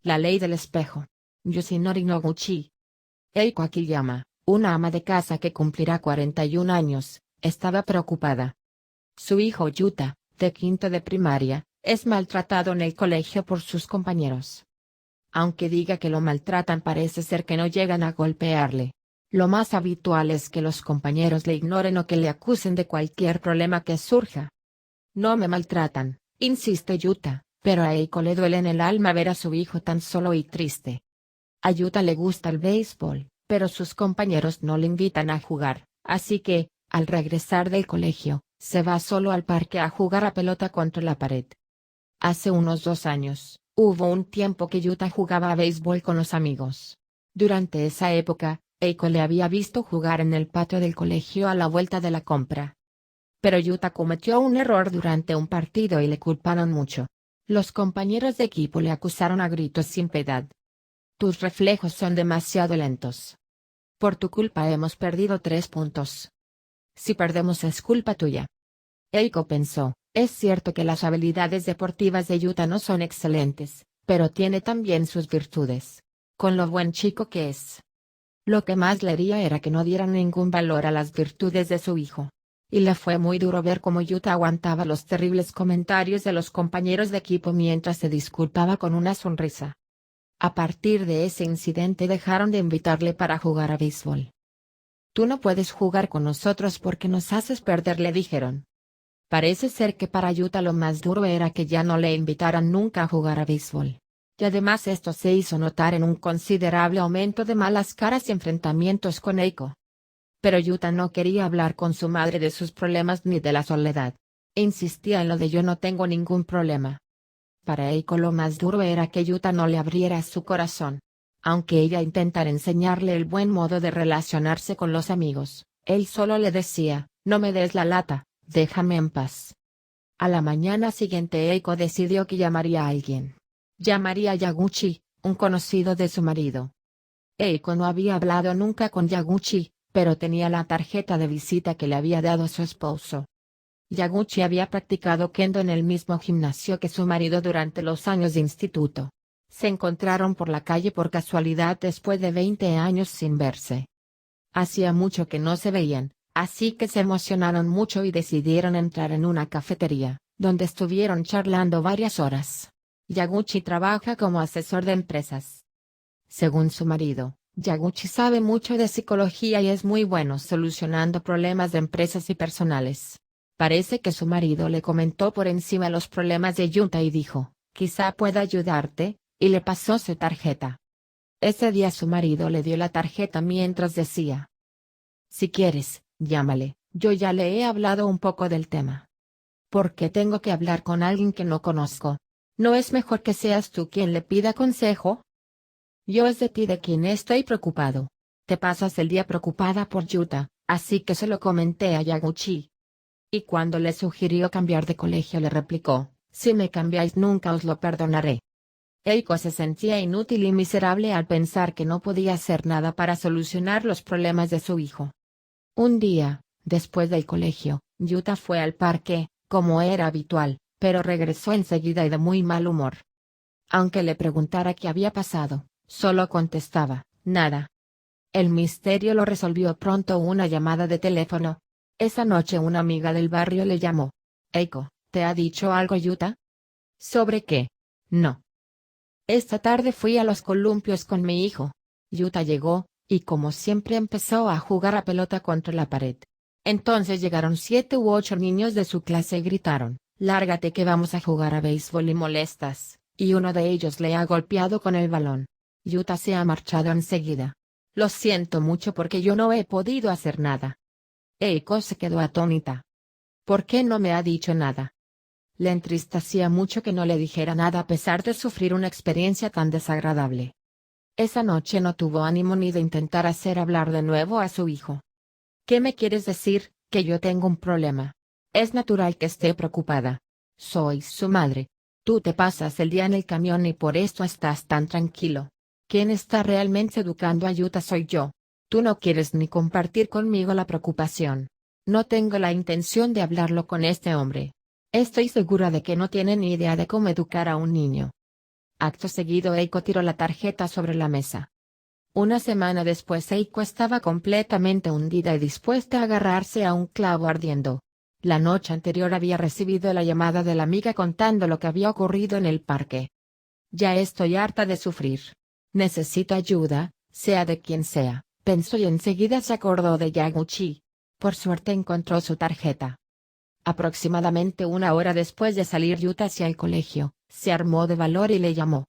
La ley del espejo. Yoshinori Noguchi. Eiko Akiyama, una ama de casa que cumplirá 41 años, estaba preocupada. Su hijo Yuta, de quinto de primaria, es maltratado en el colegio por sus compañeros. Aunque diga que lo maltratan, parece ser que no llegan a golpearle. Lo más habitual es que los compañeros le ignoren o que le acusen de cualquier problema que surja. No me maltratan, insiste Yuta, pero a Eiko le duele en el alma ver a su hijo tan solo y triste. A Yuta le gusta el béisbol, pero sus compañeros no le invitan a jugar, así que, al regresar del colegio, se va solo al parque a jugar a pelota contra la pared. Hace unos 2 años, hubo un tiempo que Yuta jugaba a béisbol con los amigos. Durante esa época, Eiko le había visto jugar en el patio del colegio a la vuelta de la compra. Pero Yuta cometió un error durante un partido y le culparon mucho. Los compañeros de equipo le acusaron a gritos sin piedad. Tus reflejos son demasiado lentos. Por tu culpa hemos perdido 3 puntos. Si perdemos es culpa tuya. Eiko pensó, es cierto que las habilidades deportivas de Yuta no son excelentes, pero tiene también sus virtudes. Con lo buen chico que es. Lo que más le hería era que no dieran ningún valor a las virtudes de su hijo. Y le fue muy duro ver cómo Yuta aguantaba los terribles comentarios de los compañeros de equipo mientras se disculpaba con una sonrisa. A partir de ese incidente dejaron de invitarle para jugar a béisbol. Tú no puedes jugar con nosotros porque nos haces perder, le dijeron. Parece ser que para Yuta lo más duro era que ya no le invitaran nunca a jugar a béisbol. Y además esto se hizo notar en un considerable aumento de malas caras y enfrentamientos con Eiko. Pero Yuta no quería hablar con su madre de sus problemas ni de la soledad. Insistía en lo de yo no tengo ningún problema. Para Eiko lo más duro era que Yuta no le abriera su corazón. Aunque ella intentara enseñarle el buen modo de relacionarse con los amigos, él solo le decía, no me des la lata, déjame en paz. A la mañana siguiente Eiko decidió que llamaría a alguien. Llamaría a Yaguchi, un conocido de su marido. Eiko no había hablado nunca con Yaguchi, pero tenía la tarjeta de visita que le había dado su esposo. Yaguchi había practicado kendo en el mismo gimnasio que su marido durante los años de instituto. Se encontraron por la calle por casualidad después de 20 años sin verse. Hacía mucho que no se veían, así que se emocionaron mucho y decidieron entrar en una cafetería, donde estuvieron charlando varias horas. Yaguchi trabaja como asesor de empresas. Según su marido, Yaguchi sabe mucho de psicología y es muy bueno solucionando problemas de empresas y personales. Parece que su marido le comentó por encima los problemas de Yuta y dijo, quizá pueda ayudarte, y le pasó su tarjeta. Ese día su marido le dio la tarjeta mientras decía, si quieres, llámale, yo ya le he hablado un poco del tema. ¿Por qué tengo que hablar con alguien que no conozco? ¿No es mejor que seas tú quien le pida consejo? Yo es de ti de quien estoy preocupado. Te pasas el día preocupada por Yuta, así que se lo comenté a Yaguchi. Y cuando le sugirió cambiar de colegio le replicó, si me cambiáis nunca os lo perdonaré. Eiko se sentía inútil y miserable al pensar que no podía hacer nada para solucionar los problemas de su hijo. Un día, después del colegio, Yuta fue al parque, como era habitual, pero regresó enseguida y de muy mal humor. Aunque le preguntara qué había pasado, solo contestaba, nada. El misterio lo resolvió pronto una llamada de teléfono. Esa noche una amiga del barrio le llamó. Eiko, ¿te ha dicho algo Yuta? ¿Sobre qué? No. Esta tarde fui a los columpios con mi hijo. Yuta llegó, y como siempre empezó a jugar a pelota contra la pared. Entonces llegaron 7 u 8 niños de su clase y gritaron, lárgate que vamos a jugar a béisbol y molestas, y uno de ellos le ha golpeado con el balón. Yuta se ha marchado enseguida. Lo siento mucho porque yo no he podido hacer nada. Eiko se quedó atónita. ¿Por qué no me ha dicho nada? Le entristecía mucho que no le dijera nada a pesar de sufrir una experiencia tan desagradable. Esa noche no tuvo ánimo ni de intentar hacer hablar de nuevo a su hijo. ¿Qué me quieres decir? Que yo tengo un problema. Es natural que esté preocupada. Soy su madre. Tú te pasas el día en el camión y por esto estás tan tranquilo. Quien está realmente educando a Yuta soy yo. Tú no quieres ni compartir conmigo la preocupación. No tengo la intención de hablarlo con este hombre. Estoy segura de que no tiene ni idea de cómo educar a un niño. Acto seguido Eiko tiró la tarjeta sobre la mesa. Una semana después Eiko estaba completamente hundida y dispuesta a agarrarse a un clavo ardiendo. La noche anterior había recibido la llamada de la amiga contando lo que había ocurrido en el parque. Ya estoy harta de sufrir. Necesito ayuda, sea de quien sea, pensó y enseguida se acordó de Yaguchi. Por suerte encontró su tarjeta. Aproximadamente una hora después de salir Yuta hacia el colegio, se armó de valor y le llamó.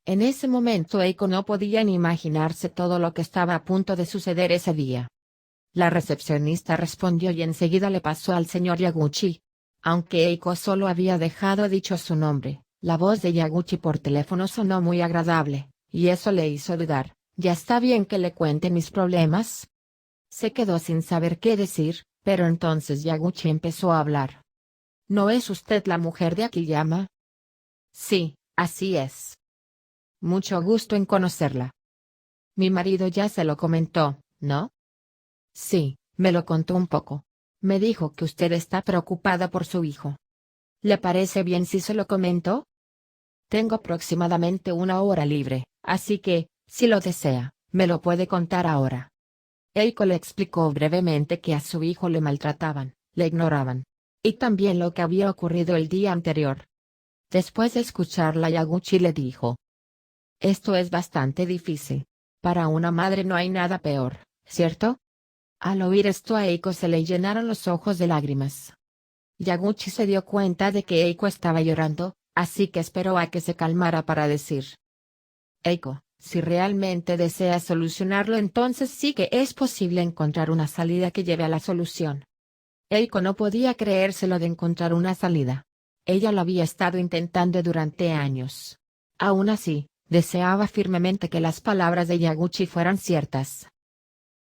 En ese momento Eiko no podía ni imaginarse todo lo que estaba a punto de suceder ese día. La recepcionista respondió y enseguida le pasó al señor Yaguchi. Aunque Eiko solo había dejado dicho su nombre, la voz de Yaguchi por teléfono sonó muy agradable, y eso le hizo dudar. ¿Ya está bien que le cuente mis problemas? Se quedó sin saber qué decir, pero entonces Yaguchi empezó a hablar. ¿No es usted la mujer de Akiyama? Sí, así es. Mucho gusto en conocerla. Mi marido ya se lo comentó, ¿no? Sí, me lo contó un poco. Me dijo que usted está preocupada por su hijo. ¿Le parece bien si se lo comento? Tengo aproximadamente una hora libre, así que, si lo desea, me lo puede contar ahora. Eiko le explicó brevemente que a su hijo le maltrataban, le ignoraban. Y también lo que había ocurrido el día anterior. Después de escucharla Yaguchi le dijo. Esto es bastante difícil. Para una madre no hay nada peor, ¿cierto? Al oír esto a Eiko se le llenaron los ojos de lágrimas. Yaguchi se dio cuenta de que Eiko estaba llorando, así que esperó a que se calmara para decir. Eiko, si realmente deseas solucionarlo entonces sí que es posible encontrar una salida que lleve a la solución. Eiko no podía creérselo de encontrar una salida. Ella lo había estado intentando durante años. Aún así, deseaba firmemente que las palabras de Yaguchi fueran ciertas.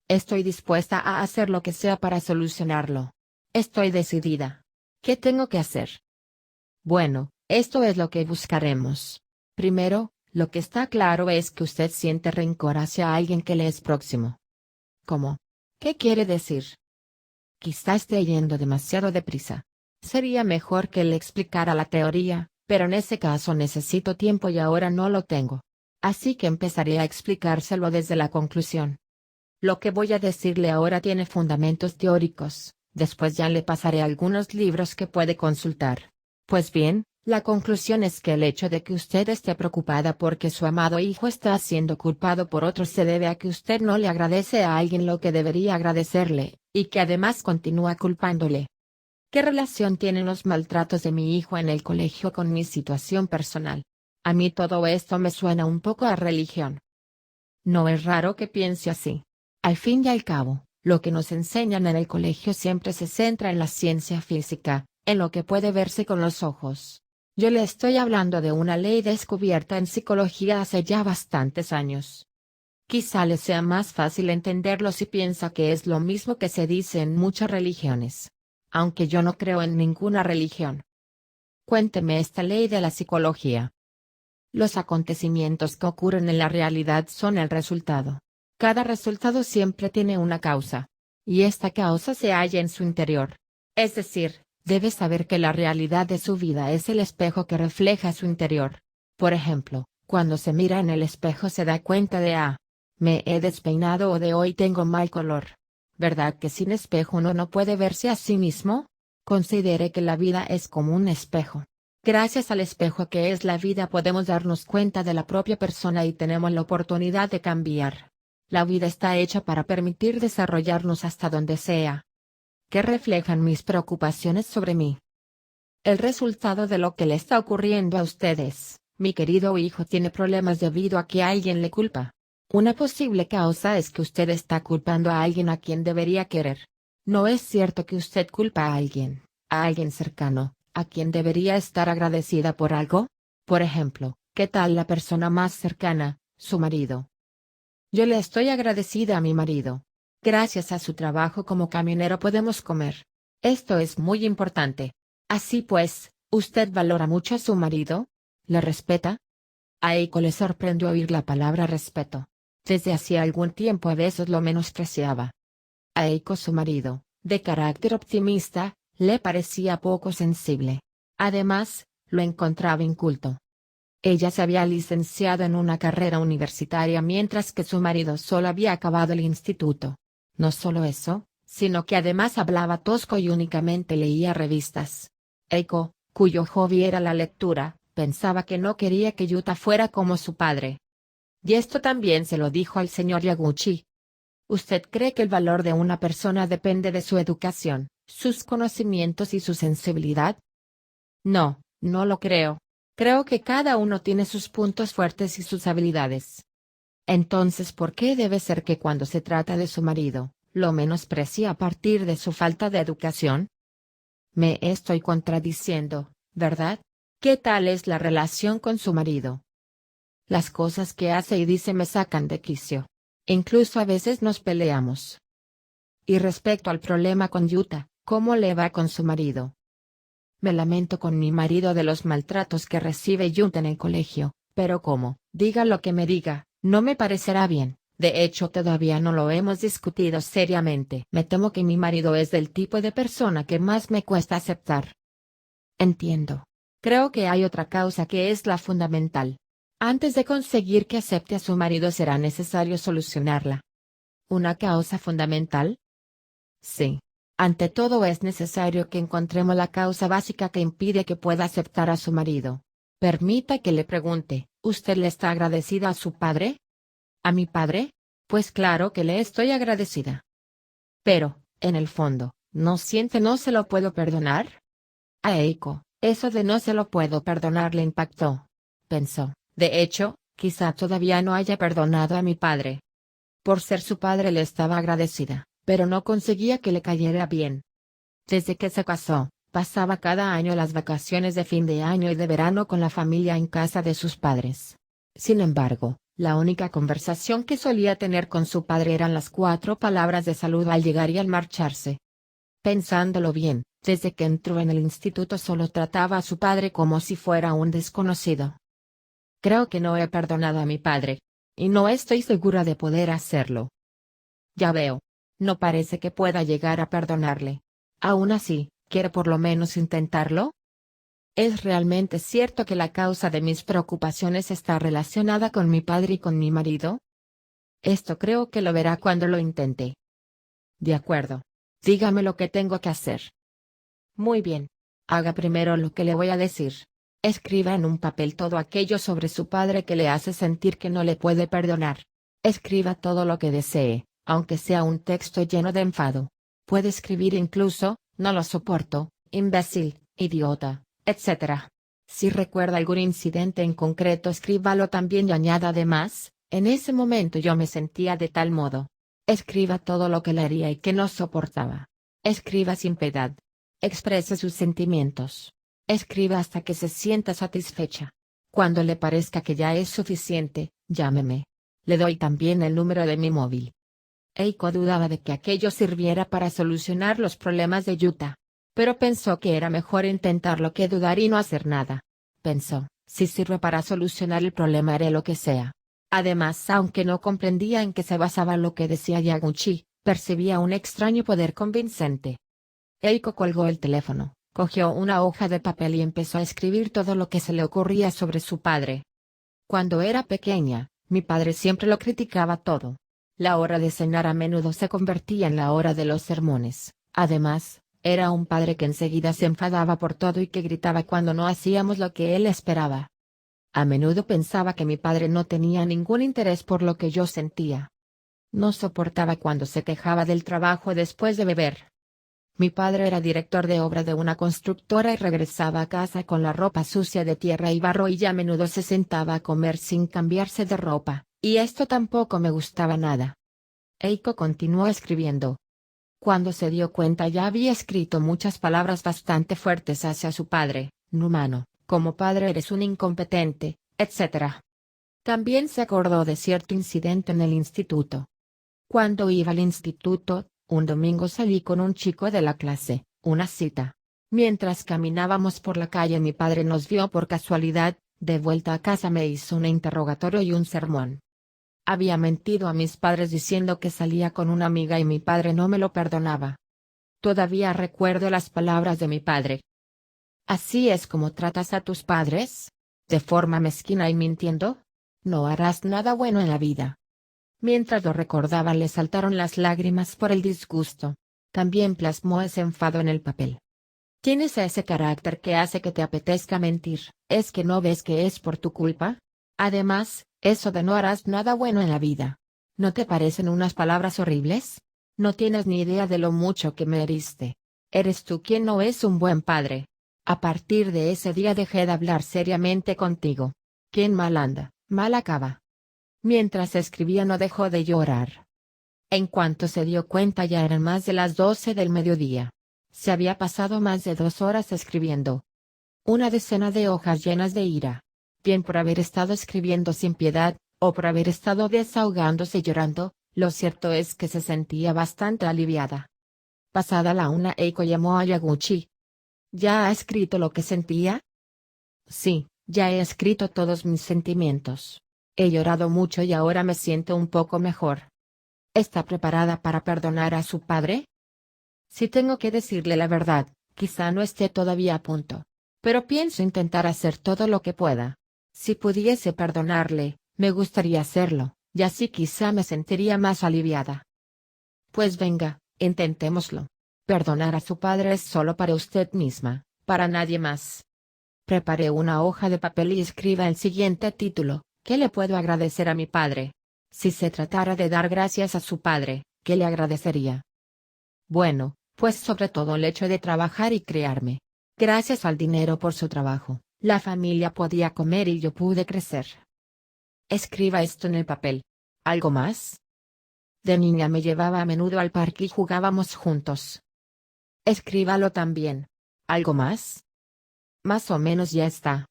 Estoy dispuesta a hacer lo que sea para solucionarlo. Estoy decidida. ¿Qué tengo que hacer? Bueno, esto es lo que buscaremos. Primero, lo que está claro es que usted siente rencor hacia alguien que le es próximo. ¿Cómo? ¿Qué quiere decir? Quizá esté yendo demasiado deprisa. Sería mejor que le explicara la teoría, pero en ese caso necesito tiempo y ahora no lo tengo. Así que empezaré a explicárselo desde la conclusión. Lo que voy a decirle ahora tiene fundamentos teóricos, después ya le pasaré algunos libros que puede consultar. Pues bien, la conclusión es que el hecho de que usted esté preocupada porque su amado hijo está siendo culpado por otros se debe a que usted no le agradece a alguien lo que debería agradecerle, y que además continúa culpándole. ¿Qué relación tienen los maltratos de mi hijo en el colegio con mi situación personal? A mí todo esto me suena un poco a religión. No es raro que piense así. Al fin y al cabo, lo que nos enseñan en el colegio siempre se centra en la ciencia física, en lo que puede verse con los ojos. Yo le estoy hablando de una ley descubierta en psicología hace ya bastantes años. Quizá le sea más fácil entenderlo si piensa que es lo mismo que se dice en muchas religiones. Aunque yo no creo en ninguna religión. Cuénteme esta ley de la psicología. Los acontecimientos que ocurren en la realidad son el resultado. Cada resultado siempre tiene una causa. Y esta causa se halla en su interior. Es decir, debe saber que la realidad de su vida es el espejo que refleja su interior. Por ejemplo, cuando se mira en el espejo se da cuenta de me he despeinado o de hoy tengo mal color. ¿Verdad que sin espejo uno no puede verse a sí mismo? Considere que la vida es como un espejo. Gracias al espejo que es la vida podemos darnos cuenta de la propia persona y tenemos la oportunidad de cambiar. La vida está hecha para permitir desarrollarnos hasta donde sea. ¿Qué reflejan mis preocupaciones sobre mí? El resultado de lo que le está ocurriendo a ustedes, mi querido hijo tiene problemas debido a que alguien le culpa. Una posible causa es que usted está culpando a alguien a quien debería querer. ¿No es cierto que usted culpa a alguien cercano, a quien debería estar agradecida por algo? Por ejemplo, ¿qué tal la persona más cercana, su marido? Yo le estoy agradecida a mi marido. Gracias a su trabajo como camionero podemos comer. Esto es muy importante. Así pues, ¿usted valora mucho a su marido? ¿Le respeta? A Eiko le sorprendió oír la palabra respeto. Desde hacía algún tiempo a veces lo menospreciaba. A Eiko su marido, de carácter optimista, le parecía poco sensible. Además, lo encontraba inculto. Ella se había licenciado en una carrera universitaria mientras que su marido solo había acabado el instituto. No solo eso, sino que además hablaba tosco y únicamente leía revistas. Eiko, cuyo hobby era la lectura, pensaba que no quería que Yuta fuera como su padre. Y esto también se lo dijo al señor Yaguchi. ¿Usted cree que el valor de una persona depende de su educación, sus conocimientos y su sensibilidad? No, no lo creo. Creo que cada uno tiene sus puntos fuertes y sus habilidades. Entonces, ¿por qué debe ser que cuando se trata de su marido, lo menosprecie a partir de su falta de educación? Me estoy contradiciendo, ¿verdad? ¿Qué tal es la relación con su marido? Las cosas que hace y dice me sacan de quicio. Incluso a veces nos peleamos. Y respecto al problema con Yuta, ¿cómo le va con su marido? Me lamento con mi marido de los maltratos que recibe Yuta en el colegio, pero como, diga lo que me diga, no me parecerá bien. De hecho, todavía no lo hemos discutido seriamente. Me temo que mi marido es del tipo de persona que más me cuesta aceptar. Entiendo. Creo que hay otra causa que es la fundamental. Antes de conseguir que acepte a su marido será necesario solucionarla. ¿Una causa fundamental? Sí. Ante todo es necesario que encontremos la causa básica que impide que pueda aceptar a su marido. Permita que le pregunte, ¿usted le está agradecida a su padre? ¿A mi padre? Pues claro que le estoy agradecida. Pero, en el fondo, ¿no siente no se lo puedo perdonar? A Eiko, eso de no se lo puedo perdonar le impactó. Pensó, de hecho, quizá todavía no haya perdonado a mi padre. Por ser su padre le estaba agradecida, pero no conseguía que le cayera bien. Desde que se casó, pasaba cada año las vacaciones de fin de año y de verano con la familia en casa de sus padres. Sin embargo, la única conversación que solía tener con su padre eran las 4 palabras de saludo al llegar y al marcharse. Pensándolo bien, desde que entró en el instituto solo trataba a su padre como si fuera un desconocido. Creo que no he perdonado a mi padre. Y no estoy segura de poder hacerlo. Ya veo. No parece que pueda llegar a perdonarle. Aún así, ¿quiere por lo menos intentarlo? ¿Es realmente cierto que la causa de mis preocupaciones está relacionada con mi padre y con mi marido? Esto creo que lo verá cuando lo intente. De acuerdo. Dígame lo que tengo que hacer. Muy bien. Haga primero lo que le voy a decir. Escriba en un papel todo aquello sobre su padre que le hace sentir que no le puede perdonar. Escriba todo lo que desee, aunque sea un texto lleno de enfado. Puede escribir incluso, no lo soporto, imbécil, idiota, etc. Si recuerda algún incidente en concreto, escríbalo también y añada además, en ese momento yo me sentía de tal modo. Escriba todo lo que le haría y que no soportaba. Escriba sin piedad. Exprese sus sentimientos. Escriba hasta que se sienta satisfecha. Cuando le parezca que ya es suficiente, llámeme. Le doy también el número de mi móvil. Eiko dudaba de que aquello sirviera para solucionar los problemas de Yuta. Pero pensó que era mejor intentarlo que dudar y no hacer nada. Pensó, si sirve para solucionar el problema haré lo que sea. Además, aunque no comprendía en qué se basaba lo que decía Yaguchi, percibía un extraño poder convincente. Eiko colgó el teléfono, cogió una hoja de papel y empezó a escribir todo lo que se le ocurría sobre su padre. Cuando era pequeña, mi padre siempre lo criticaba todo. La hora de cenar a menudo se convertía en la hora de los sermones. Además, era un padre que enseguida se enfadaba por todo y que gritaba cuando no hacíamos lo que él esperaba. A menudo pensaba que mi padre no tenía ningún interés por lo que yo sentía. No soportaba cuando se quejaba del trabajo después de beber. Mi padre era director de obra de una constructora y regresaba a casa con la ropa sucia de tierra y barro y ya a menudo se sentaba a comer sin cambiarse de ropa, y esto tampoco me gustaba nada. Eiko continuó escribiendo. Cuando se dio cuenta ya había escrito muchas palabras bastante fuertes hacia su padre, Numano, como padre eres un incompetente, etc. También se acordó de cierto incidente en el instituto. Cuando iba al instituto, un domingo salí con un chico de la clase, una cita. Mientras caminábamos por la calle mi padre nos vio por casualidad, de vuelta a casa me hizo un interrogatorio y un sermón. Había mentido a mis padres diciendo que salía con una amiga y mi padre no me lo perdonaba. Todavía recuerdo las palabras de mi padre. ¿Así es como tratas a tus padres? ¿De forma mezquina y mintiendo? No harás nada bueno en la vida. Mientras lo recordaba le saltaron las lágrimas por el disgusto. También plasmó ese enfado en el papel. Tienes ese carácter que hace que te apetezca mentir, ¿es que no ves que es por tu culpa? Además, eso de no harás nada bueno en la vida. ¿No te parecen unas palabras horribles? No tienes ni idea de lo mucho que me heriste. Eres tú quien no es un buen padre. A partir de ese día dejé de hablar seriamente contigo. Quien mal anda, mal acaba. Mientras escribía no dejó de llorar. En cuanto se dio cuenta ya eran más de las 12 del mediodía. Se había pasado más de 2 horas escribiendo. Una decena de hojas llenas de ira. Bien por haber estado escribiendo sin piedad, o por haber estado desahogándose y llorando, lo cierto es que se sentía bastante aliviada. Pasada la 1 Eiko llamó a Yaguchi. ¿Ya ha escrito lo que sentía? Sí, ya he escrito todos mis sentimientos. He llorado mucho y ahora me siento un poco mejor. ¿Está preparada para perdonar a su padre? Si tengo que decirle la verdad, quizá no esté todavía a punto. Pero pienso intentar hacer todo lo que pueda. Si pudiese perdonarle, me gustaría hacerlo, y así quizá me sentiría más aliviada. Pues venga, intentémoslo. Perdonar a su padre es solo para usted misma, para nadie más. Prepare una hoja de papel y escriba el siguiente título: ¿Qué le puedo agradecer a mi padre? Si se tratara de dar gracias a su padre, ¿qué le agradecería? Bueno, pues sobre todo el hecho de trabajar y criarme. Gracias al dinero por su trabajo, la familia podía comer y yo pude crecer. Escriba esto en el papel. ¿Algo más? De niña me llevaba a menudo al parque y jugábamos juntos. Escríbalo también. ¿Algo más? Más o menos ya está.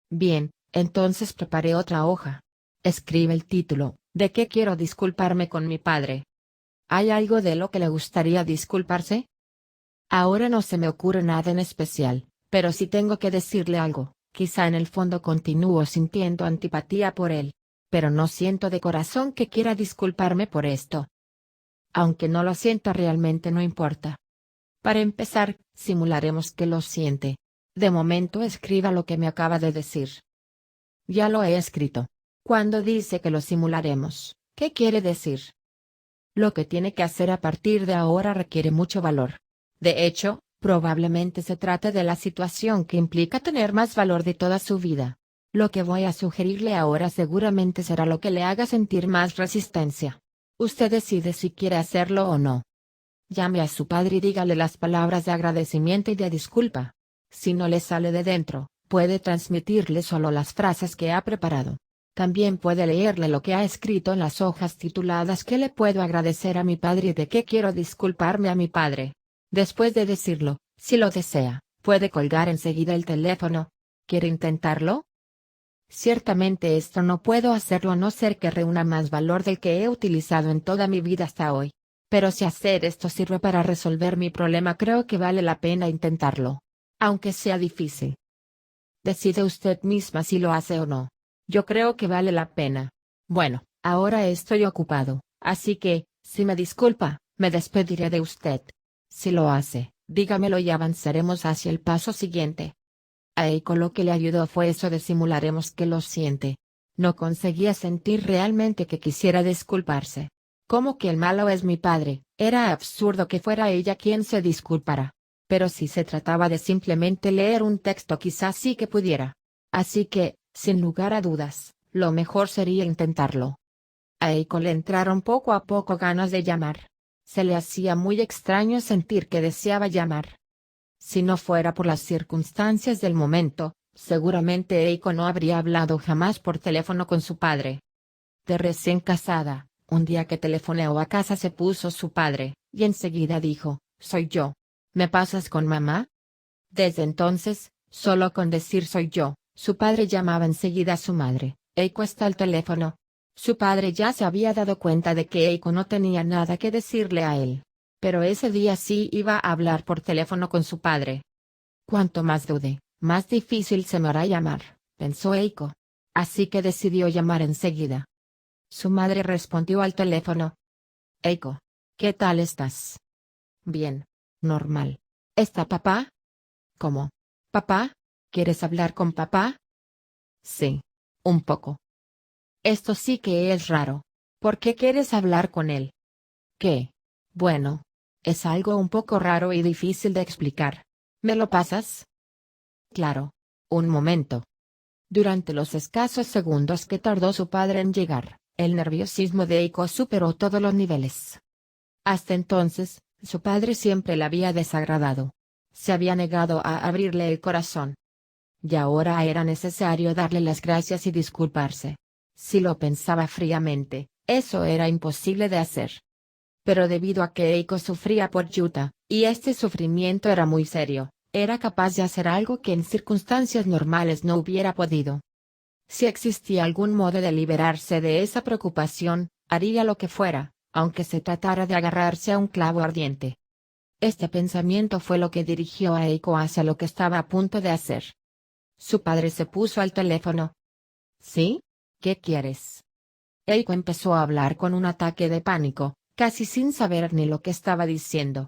Bien, entonces preparé otra hoja. Escribe el título: ¿De qué quiero disculparme con mi padre? ¿Hay algo de lo que le gustaría disculparse? Ahora no se me ocurre nada en especial, pero si tengo que decirle algo, quizá en el fondo continúo sintiendo antipatía por él. Pero no siento de corazón que quiera disculparme por esto. Aunque no lo sienta realmente no importa. Para empezar, simularemos que lo siente. De momento escriba lo que me acaba de decir. Ya lo he escrito. Cuando dice que lo simularemos, ¿qué quiere decir? Lo que tiene que hacer a partir de ahora requiere mucho valor. De hecho, probablemente se trate de la situación que implica tener más valor de toda su vida. Lo que voy a sugerirle ahora seguramente será lo que le haga sentir más resistencia. Usted decide si quiere hacerlo o no. Llame a su padre y dígale las palabras de agradecimiento y de disculpa. Si no le sale de dentro, puede transmitirle solo las frases que ha preparado. También puede leerle lo que ha escrito en las hojas tituladas ¿Qué le puedo agradecer a mi padre y de qué quiero disculparme a mi padre? Después de decirlo, si lo desea, puede colgar enseguida el teléfono. ¿Quiere intentarlo? Ciertamente esto no puedo hacerlo a no ser que reúna más valor del que he utilizado en toda mi vida hasta hoy. Pero si hacer esto sirve para resolver mi problema, creo que vale la pena intentarlo. Aunque sea difícil. Decide usted misma si lo hace o no. Yo creo que vale la pena. Bueno, ahora estoy ocupado, así que, si me disculpa, me despediré de usted. Si lo hace, dígamelo y avanzaremos hacia el paso siguiente. A Eiko lo que le ayudó fue eso de simularemos que lo siente. No conseguía sentir realmente que quisiera disculparse. Como que el malo es mi padre, era absurdo que fuera ella quien se disculpara. Pero si se trataba de simplemente leer un texto quizás sí que pudiera. Así que, sin lugar a dudas, lo mejor sería intentarlo. A Eiko le entraron poco a poco ganas de llamar. Se le hacía muy extraño sentir que deseaba llamar. Si no fuera por las circunstancias del momento, seguramente Eiko no habría hablado jamás por teléfono con su padre. De recién casada, un día que telefoneó a casa se puso su padre, y enseguida dijo: «Soy yo. ¿Me pasas con mamá?». Desde entonces, solo con decir «soy yo», su padre llamaba enseguida a su madre: «Eiko está al teléfono». Su padre ya se había dado cuenta de que Eiko no tenía nada que decirle a él. Pero ese día sí iba a hablar por teléfono con su padre. Cuanto más dude, más difícil se me hará llamar, pensó Eiko. Así que decidió llamar enseguida. Su madre respondió al teléfono. «Eiko, ¿qué tal estás?» «Bien. Normal. ¿Está papá?» «¿Cómo? ¿Papá? ¿Quieres hablar con papá?» Sí. Un poco. Esto sí que es raro. ¿Por qué quieres hablar con él? ¿Qué? Bueno. Es algo un poco raro y difícil de explicar. ¿Me lo pasas? Claro. Un momento. Durante los escasos segundos que tardó su padre en llegar, el nerviosismo de Eiko superó todos los niveles. Hasta entonces, su padre siempre le había desagradado. Se había negado a abrirle el corazón. Y ahora era necesario darle las gracias y disculparse. Si lo pensaba fríamente, eso era imposible de hacer. Pero debido a que Eiko sufría por Yuta, y este sufrimiento era muy serio, era capaz de hacer algo que en circunstancias normales no hubiera podido. Si existía algún modo de liberarse de esa preocupación, haría lo que fuera, aunque se tratara de agarrarse a un clavo ardiente. Este pensamiento fue lo que dirigió a Eiko hacia lo que estaba a punto de hacer. Su padre se puso al teléfono. ¿Sí? ¿Qué quieres? Eiko empezó a hablar con un ataque de pánico, casi sin saber ni lo que estaba diciendo.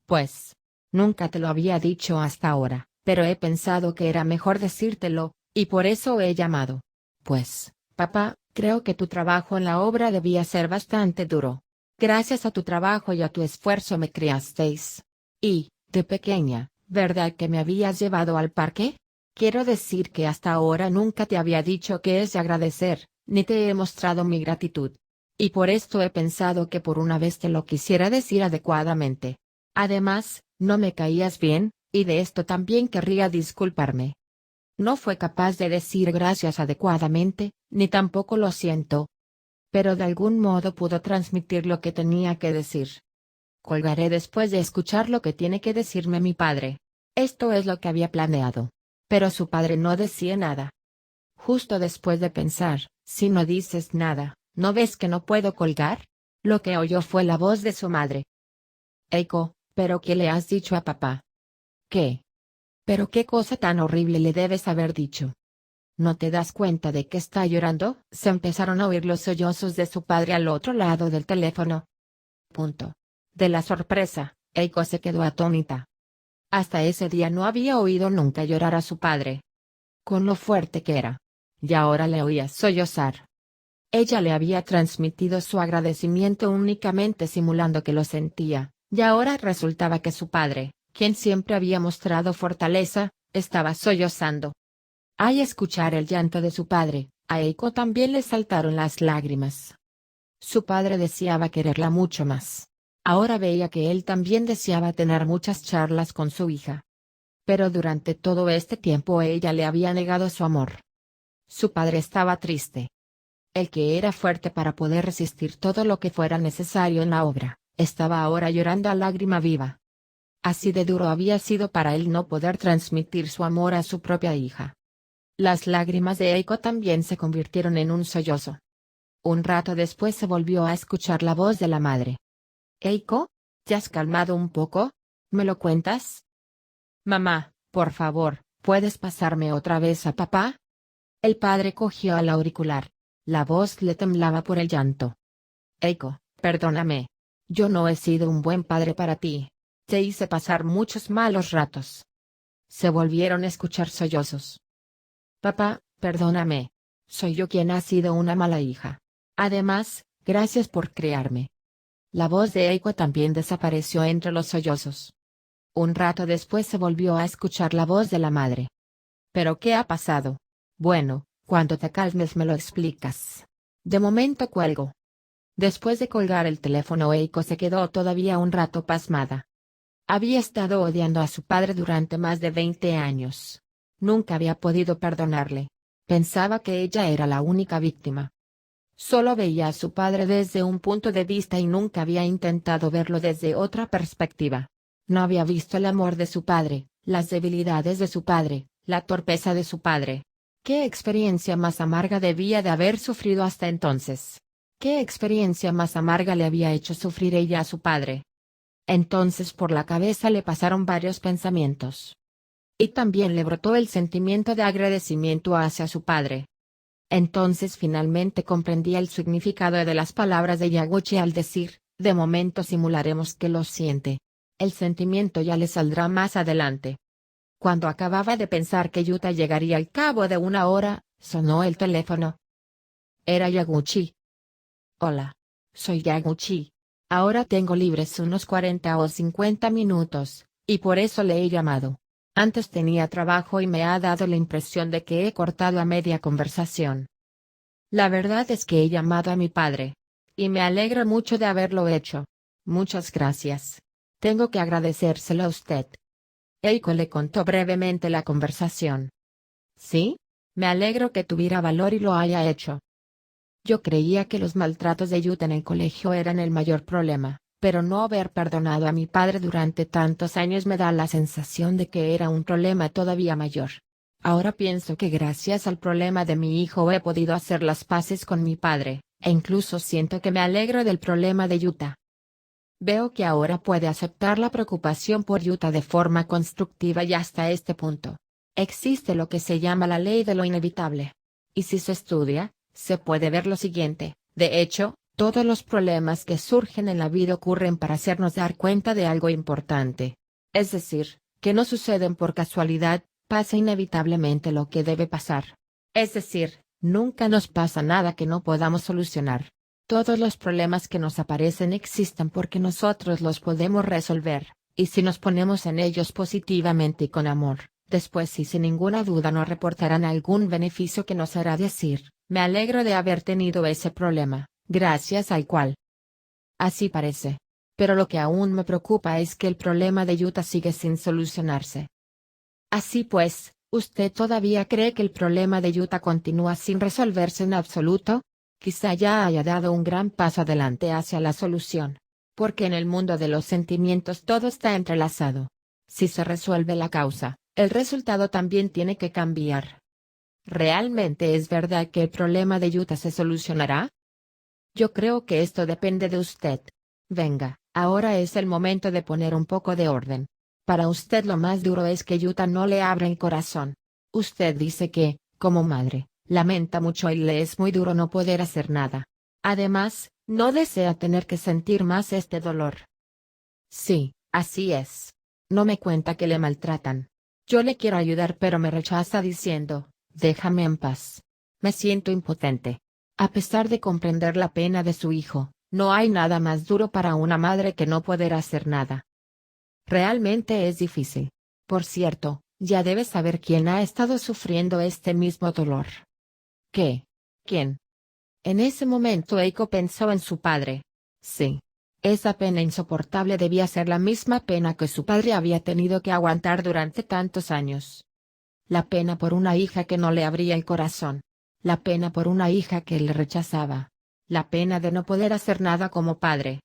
Pues. Nunca te lo había dicho hasta ahora, pero he pensado que era mejor decírtelo, y por eso he llamado. Pues, papá, creo que tu trabajo en la obra debía ser bastante duro. Gracias a tu trabajo y a tu esfuerzo me criasteis. Y, de pequeña, ¿verdad que me habías llevado al parque? Quiero decir que hasta ahora nunca te había dicho que es de agradecer, ni te he mostrado mi gratitud. Y por esto he pensado que por una vez te lo quisiera decir adecuadamente. Además, no me caías bien, y de esto también querría disculparme. No fue capaz de decir gracias adecuadamente, ni tampoco lo siento. Pero de algún modo pudo transmitir lo que tenía que decir. Colgaré después de escuchar lo que tiene que decirme mi padre. Esto es lo que había planeado. Pero su padre no decía nada. Justo después de pensar, si no dices nada, ¿no ves que no puedo colgar? Lo que oyó fue la voz de su madre. Eiko, ¿pero qué le has dicho a papá? ¿Qué? ¿Pero qué cosa tan horrible le debes haber dicho? ¿No te das cuenta de que está llorando? Se empezaron a oír los sollozos de su padre al otro lado del teléfono. Punto. De la sorpresa, Eiko se quedó atónita. Hasta ese día no había oído nunca llorar a su padre. Con lo fuerte que era. Y ahora le oía sollozar. Ella le había transmitido su agradecimiento únicamente simulando que lo sentía, y ahora resultaba que su padre, quien siempre había mostrado fortaleza, estaba sollozando. Al escuchar el llanto de su padre, a Eiko también le saltaron las lágrimas. Su padre deseaba quererla mucho más. Ahora veía que él también deseaba tener muchas charlas con su hija. Pero durante todo este tiempo ella le había negado su amor. Su padre estaba triste. El que era fuerte para poder resistir todo lo que fuera necesario en la obra, estaba ahora llorando a lágrima viva. Así de duro había sido para él no poder transmitir su amor a su propia hija. Las lágrimas de Eiko también se convirtieron en un sollozo. Un rato después se volvió a escuchar la voz de la madre. Eiko, ¿te has calmado un poco? ¿Me lo cuentas? Mamá, por favor, ¿puedes pasarme otra vez a papá? El padre cogió el auricular. La voz le temblaba por el llanto. Eiko, perdóname. Yo no he sido un buen padre para ti. Te hice pasar muchos malos ratos. Se volvieron a escuchar sollozos. Papá, perdóname. Soy yo quien ha sido una mala hija. Además, gracias por criarme. La voz de Eiko también desapareció entre los sollozos. Un rato después se volvió a escuchar la voz de la madre. ¿Pero qué ha pasado? Bueno, cuando te calmes me lo explicas. De momento cuelgo. Después de colgar el teléfono, Eiko se quedó todavía un rato pasmada. Había estado odiando a su padre durante más de 20 años. Nunca había podido perdonarle. Pensaba que ella era la única víctima. Solo veía a su padre desde un punto de vista y nunca había intentado verlo desde otra perspectiva. No había visto el amor de su padre, las debilidades de su padre, la torpeza de su padre. ¿Qué experiencia más amarga debía de haber sufrido hasta entonces? ¿Qué experiencia más amarga le había hecho sufrir ella a su padre? Entonces por la cabeza le pasaron varios pensamientos. Y también le brotó el sentimiento de agradecimiento hacia su padre. Entonces finalmente comprendía el significado de las palabras de Yaguchi al decir, de momento simularemos que lo siente. El sentimiento ya le saldrá más adelante. Cuando acababa de pensar que Yuta llegaría al cabo de una hora, sonó el teléfono. Era Yaguchi. Hola. Soy Yaguchi. Ahora tengo libres unos 40 o 50 minutos, y por eso le he llamado. Antes tenía trabajo y me ha dado la impresión de que he cortado a media conversación. La verdad es que he llamado a mi padre. Y me alegro mucho de haberlo hecho. Muchas gracias. Tengo que agradecérselo a usted. Eiko le contó brevemente la conversación. ¿Sí? Me alegro que tuviera valor y lo haya hecho. Yo creía que los maltratos de Yuta en el colegio eran el mayor problema, pero no haber perdonado a mi padre durante tantos años me da la sensación de que era un problema todavía mayor. Ahora pienso que gracias al problema de mi hijo he podido hacer las paces con mi padre, e incluso siento que me alegro del problema de Yuta. Veo que ahora puede aceptar la preocupación por Yuta de forma constructiva y hasta este punto. Existe lo que se llama la ley de lo inevitable. Y si se estudia, se puede ver lo siguiente: de hecho, todos los problemas que surgen en la vida ocurren para hacernos dar cuenta de algo importante. Es decir, que no suceden por casualidad, pasa inevitablemente lo que debe pasar. Es decir, nunca nos pasa nada que no podamos solucionar. Todos los problemas que nos aparecen existen porque nosotros los podemos resolver, y si nos ponemos en ellos positivamente y con amor, después y sin ninguna duda nos reportarán algún beneficio que nos hará decir: me alegro de haber tenido ese problema, gracias al cual. Así parece. Pero lo que aún me preocupa es que el problema de Yuta sigue sin solucionarse. Así pues, ¿usted todavía cree que el problema de Yuta continúa sin resolverse en absoluto? Quizá ya haya dado un gran paso adelante hacia la solución. Porque en el mundo de los sentimientos todo está entrelazado. Si se resuelve la causa, el resultado también tiene que cambiar. ¿Realmente es verdad que el problema de Yuta se solucionará? Yo creo que esto depende de usted. Venga, ahora es el momento de poner un poco de orden. Para usted lo más duro es que Yuta no le abra el corazón. Usted dice que, como madre, lamenta mucho y le es muy duro no poder hacer nada. Además, no desea tener que sentir más este dolor. Sí, así es. No me cuenta que le maltratan. Yo le quiero ayudar pero me rechaza diciendo: déjame en paz. Me siento impotente. A pesar de comprender la pena de su hijo, no hay nada más duro para una madre que no poder hacer nada. Realmente es difícil. Por cierto, ya debes saber quién ha estado sufriendo este mismo dolor. ¿Qué? ¿Quién? En ese momento Eiko pensó en su padre. Sí. Esa pena insoportable debía ser la misma pena que su padre había tenido que aguantar durante tantos años. La pena por una hija que no le abría el corazón. La pena por una hija que le rechazaba. La pena de no poder hacer nada como padre.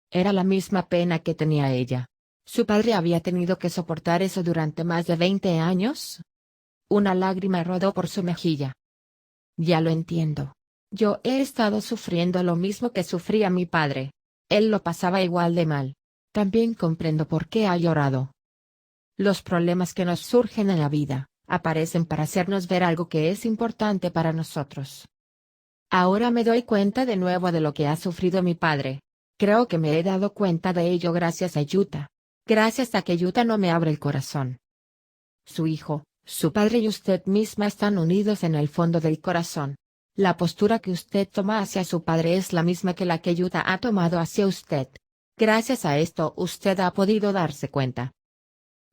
Era la misma pena que tenía ella. ¿Su padre había tenido que soportar eso durante más de 20 años? Una lágrima rodó por su mejilla. Ya lo entiendo. Yo he estado sufriendo lo mismo que sufría mi padre. Él lo pasaba igual de mal. También comprendo por qué ha llorado. Los problemas que nos surgen en la vida aparecen para hacernos ver algo que es importante para nosotros. Ahora me doy cuenta de nuevo de lo que ha sufrido mi padre. Creo que me he dado cuenta de ello gracias a Yuta. Gracias a que Yuta no me abre el corazón. Su hijo, su padre y usted misma están unidos en el fondo del corazón. La postura que usted toma hacia su padre es la misma que la que Yuta ha tomado hacia usted. Gracias a esto usted ha podido darse cuenta.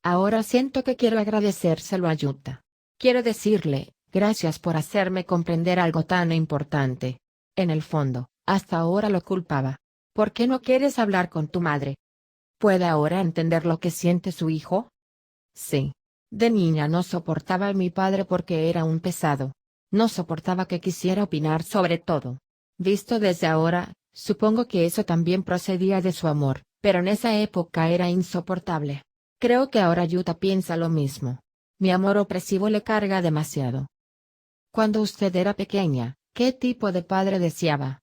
Ahora siento que quiero agradecérselo a Yuta. Quiero decirle: gracias por hacerme comprender algo tan importante. En el fondo, hasta ahora lo culpaba. ¿Por qué no quieres hablar con tu madre? ¿Puede ahora entender lo que siente su hijo? Sí. De niña no soportaba a mi padre porque era un pesado. No soportaba que quisiera opinar sobre todo. Visto desde ahora, supongo que eso también procedía de su amor, pero en esa época era insoportable. Creo que ahora Yuta piensa lo mismo. Mi amor opresivo le carga demasiado. Cuando usted era pequeña, ¿qué tipo de padre deseaba?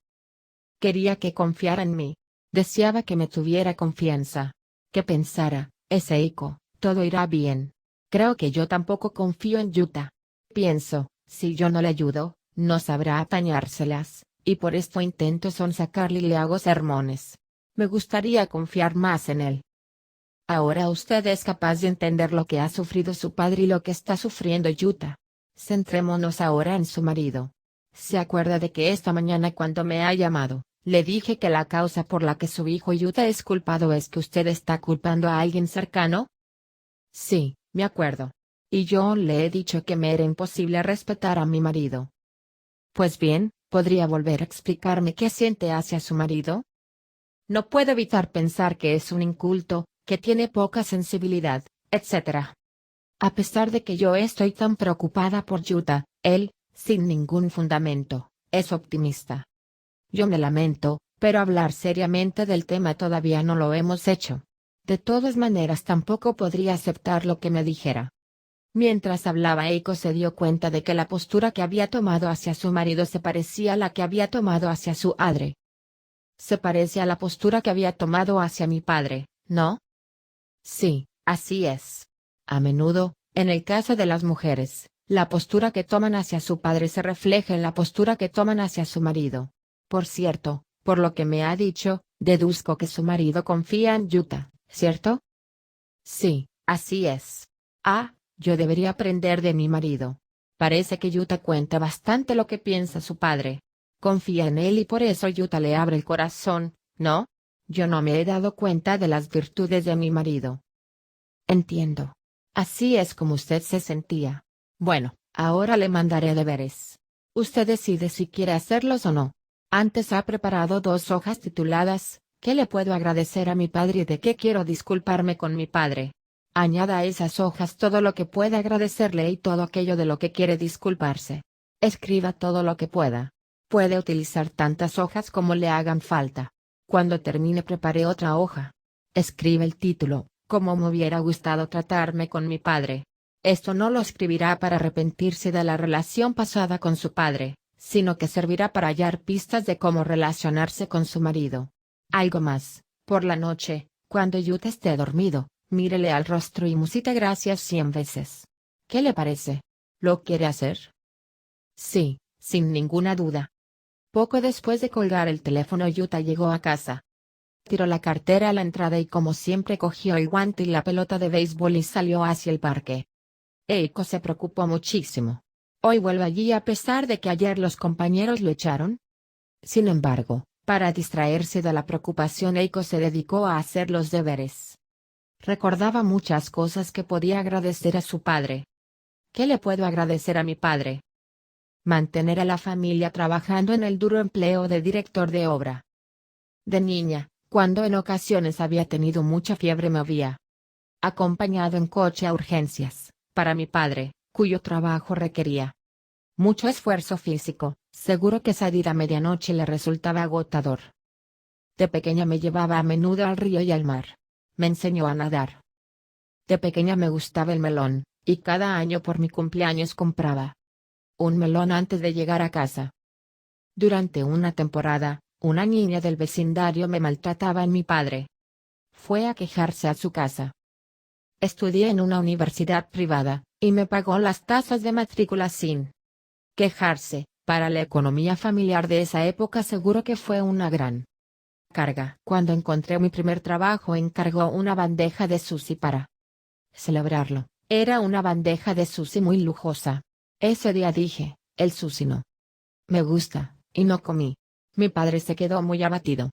Quería que confiara en mí. Deseaba que me tuviera confianza. Que pensara: es Eiko, todo irá bien. Creo que yo tampoco confío en Yuta. Pienso: si yo no le ayudo, no sabrá apañárselas, y por esto intento sonsacarle y le hago sermones. Me gustaría confiar más en él. Ahora usted es capaz de entender lo que ha sufrido su padre y lo que está sufriendo Yuta. Centrémonos ahora en su marido. ¿Se acuerda de que esta mañana cuando me ha llamado, le dije que la causa por la que su hijo Yuta es culpado es que usted está culpando a alguien cercano? Sí, me acuerdo. Y yo le he dicho que me era imposible respetar a mi marido. Pues bien, ¿podría volver a explicarme qué siente hacia su marido? No puedo evitar pensar que es un inculto, que tiene poca sensibilidad, etc. A pesar de que yo estoy tan preocupada por Yuta, él, sin ningún fundamento, es optimista. Yo me lamento, pero hablar seriamente del tema todavía no lo hemos hecho. De todas maneras tampoco podría aceptar lo que me dijera. Mientras hablaba Eiko se dio cuenta de que la postura que había tomado hacia su marido se parecía a la que había tomado hacia su padre. Se parece a la postura que había tomado hacia mi padre, ¿no? Sí, así es. A menudo, en el caso de las mujeres, la postura que toman hacia su padre se refleja en la postura que toman hacia su marido. Por cierto, por lo que me ha dicho, deduzco que su marido confía en Yuta, ¿cierto? Sí, así es. Yo debería aprender de mi marido. Parece que Yuta cuenta bastante lo que piensa su padre. Confía en él y por eso Yuta le abre el corazón, ¿no? Yo no me he dado cuenta de las virtudes de mi marido. Entiendo. Así es como usted se sentía. Bueno, ahora le mandaré deberes. Usted decide si quiere hacerlos o no. Antes ha preparado 2 hojas tituladas, ¿qué le puedo agradecer a mi padre y de qué quiero disculparme con mi padre? Añada a esas hojas todo lo que pueda agradecerle y todo aquello de lo que quiere disculparse. Escriba todo lo que pueda. Puede utilizar tantas hojas como le hagan falta. Cuando termine prepare otra hoja. Escribe el título, «Cómo me hubiera gustado tratarme con mi padre». Esto no lo escribirá para arrepentirse de la relación pasada con su padre, sino que servirá para hallar pistas de cómo relacionarse con su marido. Algo más, por la noche, cuando Yuta esté dormido, mírele al rostro y musite gracias 100 veces. ¿Qué le parece? ¿Lo quiere hacer? Sí, sin ninguna duda. Poco después de colgar el teléfono Yuta llegó a casa. Tiró la cartera a la entrada y como siempre cogió el guante y la pelota de béisbol y salió hacia el parque. Eiko se preocupó muchísimo. Hoy vuelve allí a pesar de que ayer los compañeros lo echaron. Sin embargo, para distraerse de la preocupación Eiko se dedicó a hacer los deberes. Recordaba muchas cosas que podía agradecer a su padre. ¿Qué le puedo agradecer a mi padre? Mantener a la familia trabajando en el duro empleo de director de obra. De niña, cuando en ocasiones había tenido mucha fiebre me había acompañado en coche a urgencias, para mi padre, cuyo trabajo requería mucho esfuerzo físico, seguro que salir a medianoche le resultaba agotador. De pequeña me llevaba a menudo al río y al mar. Me enseñó a nadar. De pequeña me gustaba el melón, y cada año por mi cumpleaños compraba un melón antes de llegar a casa. Durante una temporada, una niña del vecindario me maltrataba en mi padre. Fue a quejarse a su casa. Estudié en una universidad privada, y me pagó las tasas de matrícula sin quejarse. Para la economía familiar de esa época seguro que fue una gran carga. Cuando encontré mi primer trabajo encargó una bandeja de sushi para celebrarlo. Era una bandeja de sushi muy lujosa. Ese día dije, el sushi no me gusta, y no comí. Mi padre se quedó muy abatido.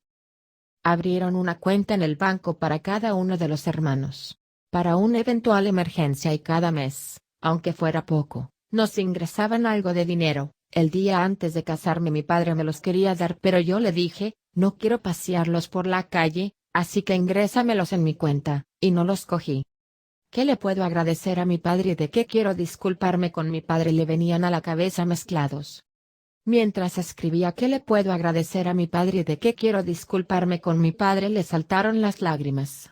Abrieron una cuenta en el banco para cada uno de los hermanos, para una eventual emergencia y cada mes, aunque fuera poco, nos ingresaban algo de dinero. El día antes de casarme mi padre me los quería dar pero yo le dije, no quiero pasearlos por la calle, así que ingrésamelos en mi cuenta, y no los cogí. ¿Qué le puedo agradecer a mi padre y de qué quiero disculparme con mi padre? Le venían a la cabeza mezclados. Mientras escribía ¿qué le puedo agradecer a mi padre y de qué quiero disculparme con mi padre? Le saltaron las lágrimas.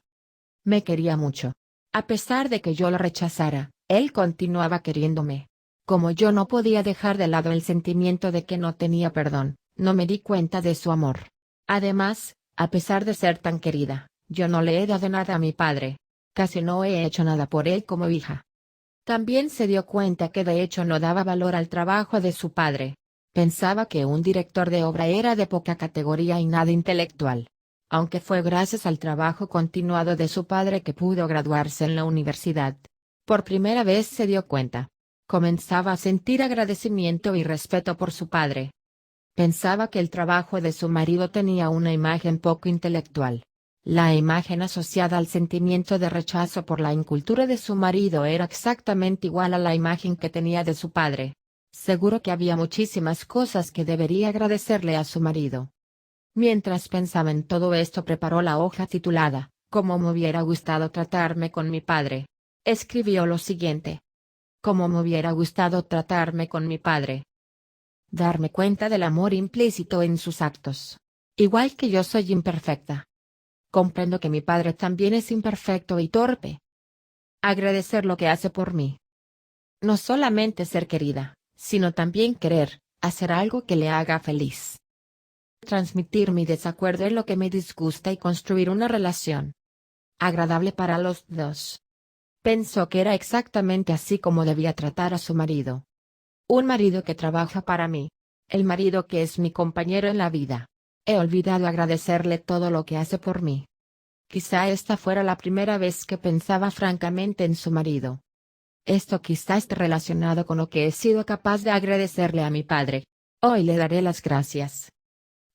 Me quería mucho. A pesar de que yo lo rechazara, él continuaba queriéndome. Como yo no podía dejar de lado el sentimiento de que no tenía perdón, no me di cuenta de su amor. Además, a pesar de ser tan querida, yo no le he dado nada a mi padre. Casi no he hecho nada por él como hija. También se dio cuenta que de hecho no daba valor al trabajo de su padre. Pensaba que un director de obra era de poca categoría y nada intelectual. aunque fue gracias al trabajo continuado de su padre que pudo graduarse en la universidad. Por primera vez se dio cuenta. Comenzaba a sentir agradecimiento y respeto por su padre. Pensaba que el trabajo de su marido tenía una imagen poco intelectual. La imagen asociada al sentimiento de rechazo por la incultura de su marido era exactamente igual a la imagen que tenía de su padre. Seguro que había muchísimas cosas que debería agradecerle a su marido. Mientras pensaba en todo esto, preparó la hoja titulada, «Cómo me hubiera gustado tratarme con mi padre». Escribió lo siguiente: «Cómo me hubiera gustado tratarme con mi padre. Darme cuenta del amor implícito en sus actos. Igual que yo soy imperfecta. Comprendo que mi padre también es imperfecto y torpe. Agradecer lo que hace por mí. No solamente ser querida, sino también querer, hacer algo que le haga feliz. Transmitir mi desacuerdo en lo que me disgusta y construir una relación agradable para los dos». Pensó que era exactamente así como debía tratar a su marido. Un marido que trabaja para mí. El marido que es mi compañero en la vida. He olvidado agradecerle todo lo que hace por mí. Quizá esta fuera la primera vez que pensaba francamente en su marido. Esto quizá esté relacionado con lo que he sido capaz de agradecerle a mi padre. Hoy le daré las gracias.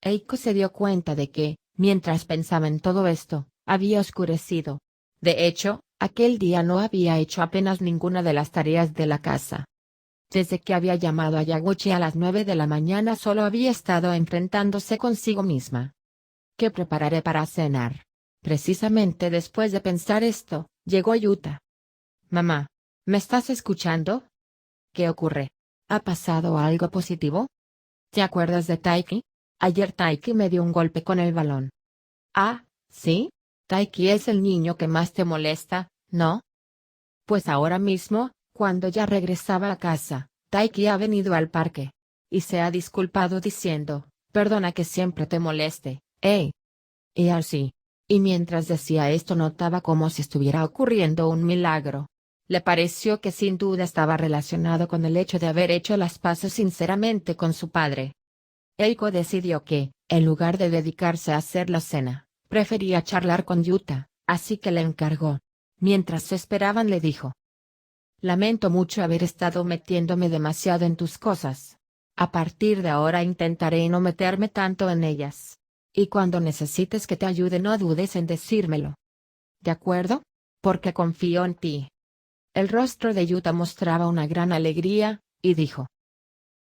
Eiko se dio cuenta de que, mientras pensaba en todo esto, había oscurecido. De hecho, aquel día no había hecho apenas ninguna de las tareas de la casa. Desde que había llamado a Yaguchi a las 9 de la mañana solo había estado enfrentándose consigo misma. ¿Qué prepararé para cenar? Precisamente después de pensar esto, llegó Yuta. «Mamá, ¿me estás escuchando? ¿Qué ocurre? ¿Ha pasado algo positivo? ¿Te acuerdas de Taiki? Ayer Taiki me dio un golpe con el balón». «Ah, ¿sí? Taiki es el niño que más te molesta, ¿no?» Pues ahora mismo, cuando ya regresaba a casa, Taiki ha venido al parque. Y se ha disculpado diciendo, «Perdona que siempre te moleste, ¿eh?» Y así. Y mientras decía esto notaba como si estuviera ocurriendo un milagro. Le pareció que sin duda estaba relacionado con el hecho de haber hecho las paces sinceramente con su padre. Eiko decidió que, en lugar de dedicarse a hacer la cena, prefería charlar con Yuta, así que le encargó. Mientras esperaban le dijo: «Lamento mucho haber estado metiéndome demasiado en tus cosas. A partir de ahora intentaré no meterme tanto en ellas. Y cuando necesites que te ayude no dudes en decírmelo. ¿De acuerdo? Porque confío en ti». El rostro de Yuta mostraba una gran alegría, y dijo: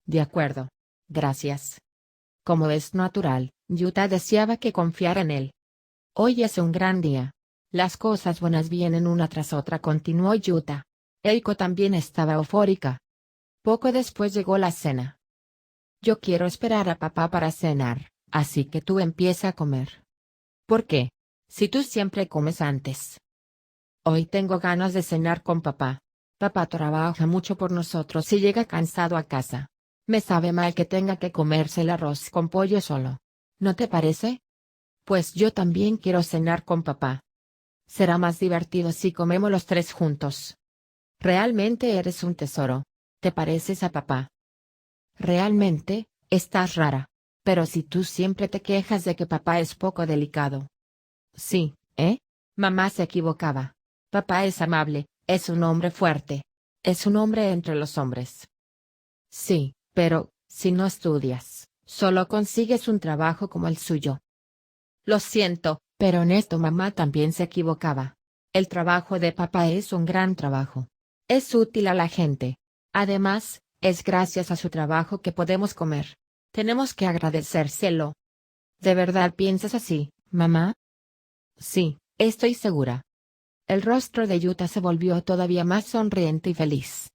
«De acuerdo. Gracias». Como es natural, Yuta deseaba que confiara en él. «Hoy es un gran día. Las cosas buenas vienen una tras otra», continuó Yuta. Eiko también estaba eufórica. Poco después llegó la cena. «Yo quiero esperar a papá para cenar, así que tú empieza a comer». «¿Por qué? Si tú siempre comes antes». «Hoy tengo ganas de cenar con papá. Papá trabaja mucho por nosotros y llega cansado a casa. Me sabe mal que tenga que comerse el arroz con pollo solo. ¿No te parece? Pues yo también quiero cenar con papá. Será más divertido si comemos los tres juntos». «Realmente eres un tesoro. Te pareces a papá». «Realmente, estás rara. Pero si tú siempre te quejas de que papá es poco delicado». «Sí, ¿eh?» Mamá se equivocaba. Papá es amable, es un hombre fuerte. Es un hombre entre los hombres. Sí, pero, si no estudias, solo consigues un trabajo como el suyo. Lo siento, pero en esto mamá también se equivocaba. El trabajo de papá es un gran trabajo. Es útil a la gente. Además, es gracias a su trabajo que podemos comer. Tenemos que agradecérselo. ¿De verdad piensas así, mamá? Sí, estoy segura. El rostro de Yuta se volvió todavía más sonriente y feliz.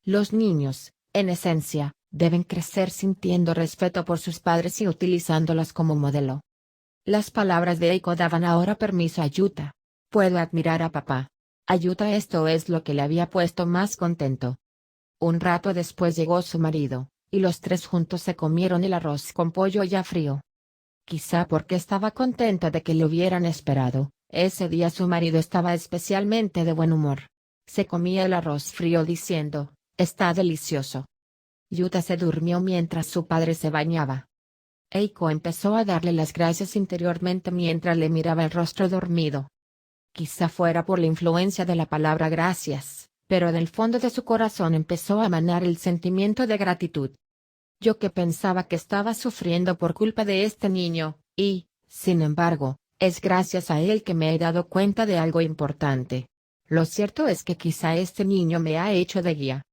Los niños, en esencia, deben crecer sintiendo respeto por sus padres y utilizándolos como modelo. Las palabras de Eiko daban ahora permiso a Yuta. «Puedo admirar a papá». A Yuta esto es lo que le había puesto más contento. Un rato después llegó su marido, y los tres juntos se comieron el arroz con pollo ya frío. Quizá porque estaba contenta de que le hubieran esperado, ese día su marido estaba especialmente de buen humor. Se comía el arroz frío diciendo: «Está delicioso». Yuta se durmió mientras su padre se bañaba. Eiko empezó a darle las gracias interiormente mientras le miraba el rostro dormido. Quizá fuera por la influencia de la palabra gracias, pero del fondo de su corazón empezó a emanar el sentimiento de gratitud. Yo que pensaba que estaba sufriendo por culpa de este niño, y, sin embargo, es gracias a él que me he dado cuenta de algo importante. Lo cierto es que quizá este niño me ha hecho de guía.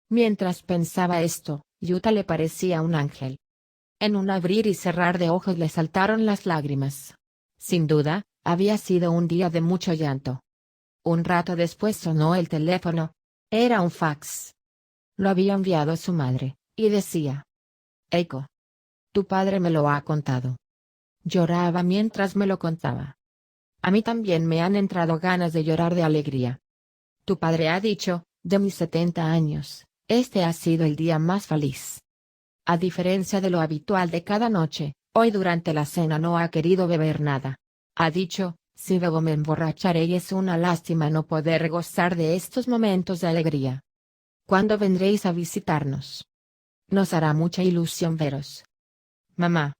Mientras pensaba esto, Yuta le parecía un ángel. En un abrir y cerrar de ojos le saltaron las lágrimas. Sin duda, había sido un día de mucho llanto. Un rato después sonó el teléfono. Era un fax. Lo había enviado su madre, y decía: Eiko, tu padre me lo ha contado. Lloraba mientras me lo contaba. A mí también me han entrado ganas de llorar de alegría. Tu padre ha dicho, de mis 70 años, este ha sido el día más feliz. A diferencia de lo habitual de cada noche, hoy durante la cena no ha querido beber nada. Ha dicho, si bebo me emborracharé y es una lástima no poder gozar de estos momentos de alegría. ¿Cuándo vendréis a visitarnos? Nos hará mucha ilusión veros. Mamá.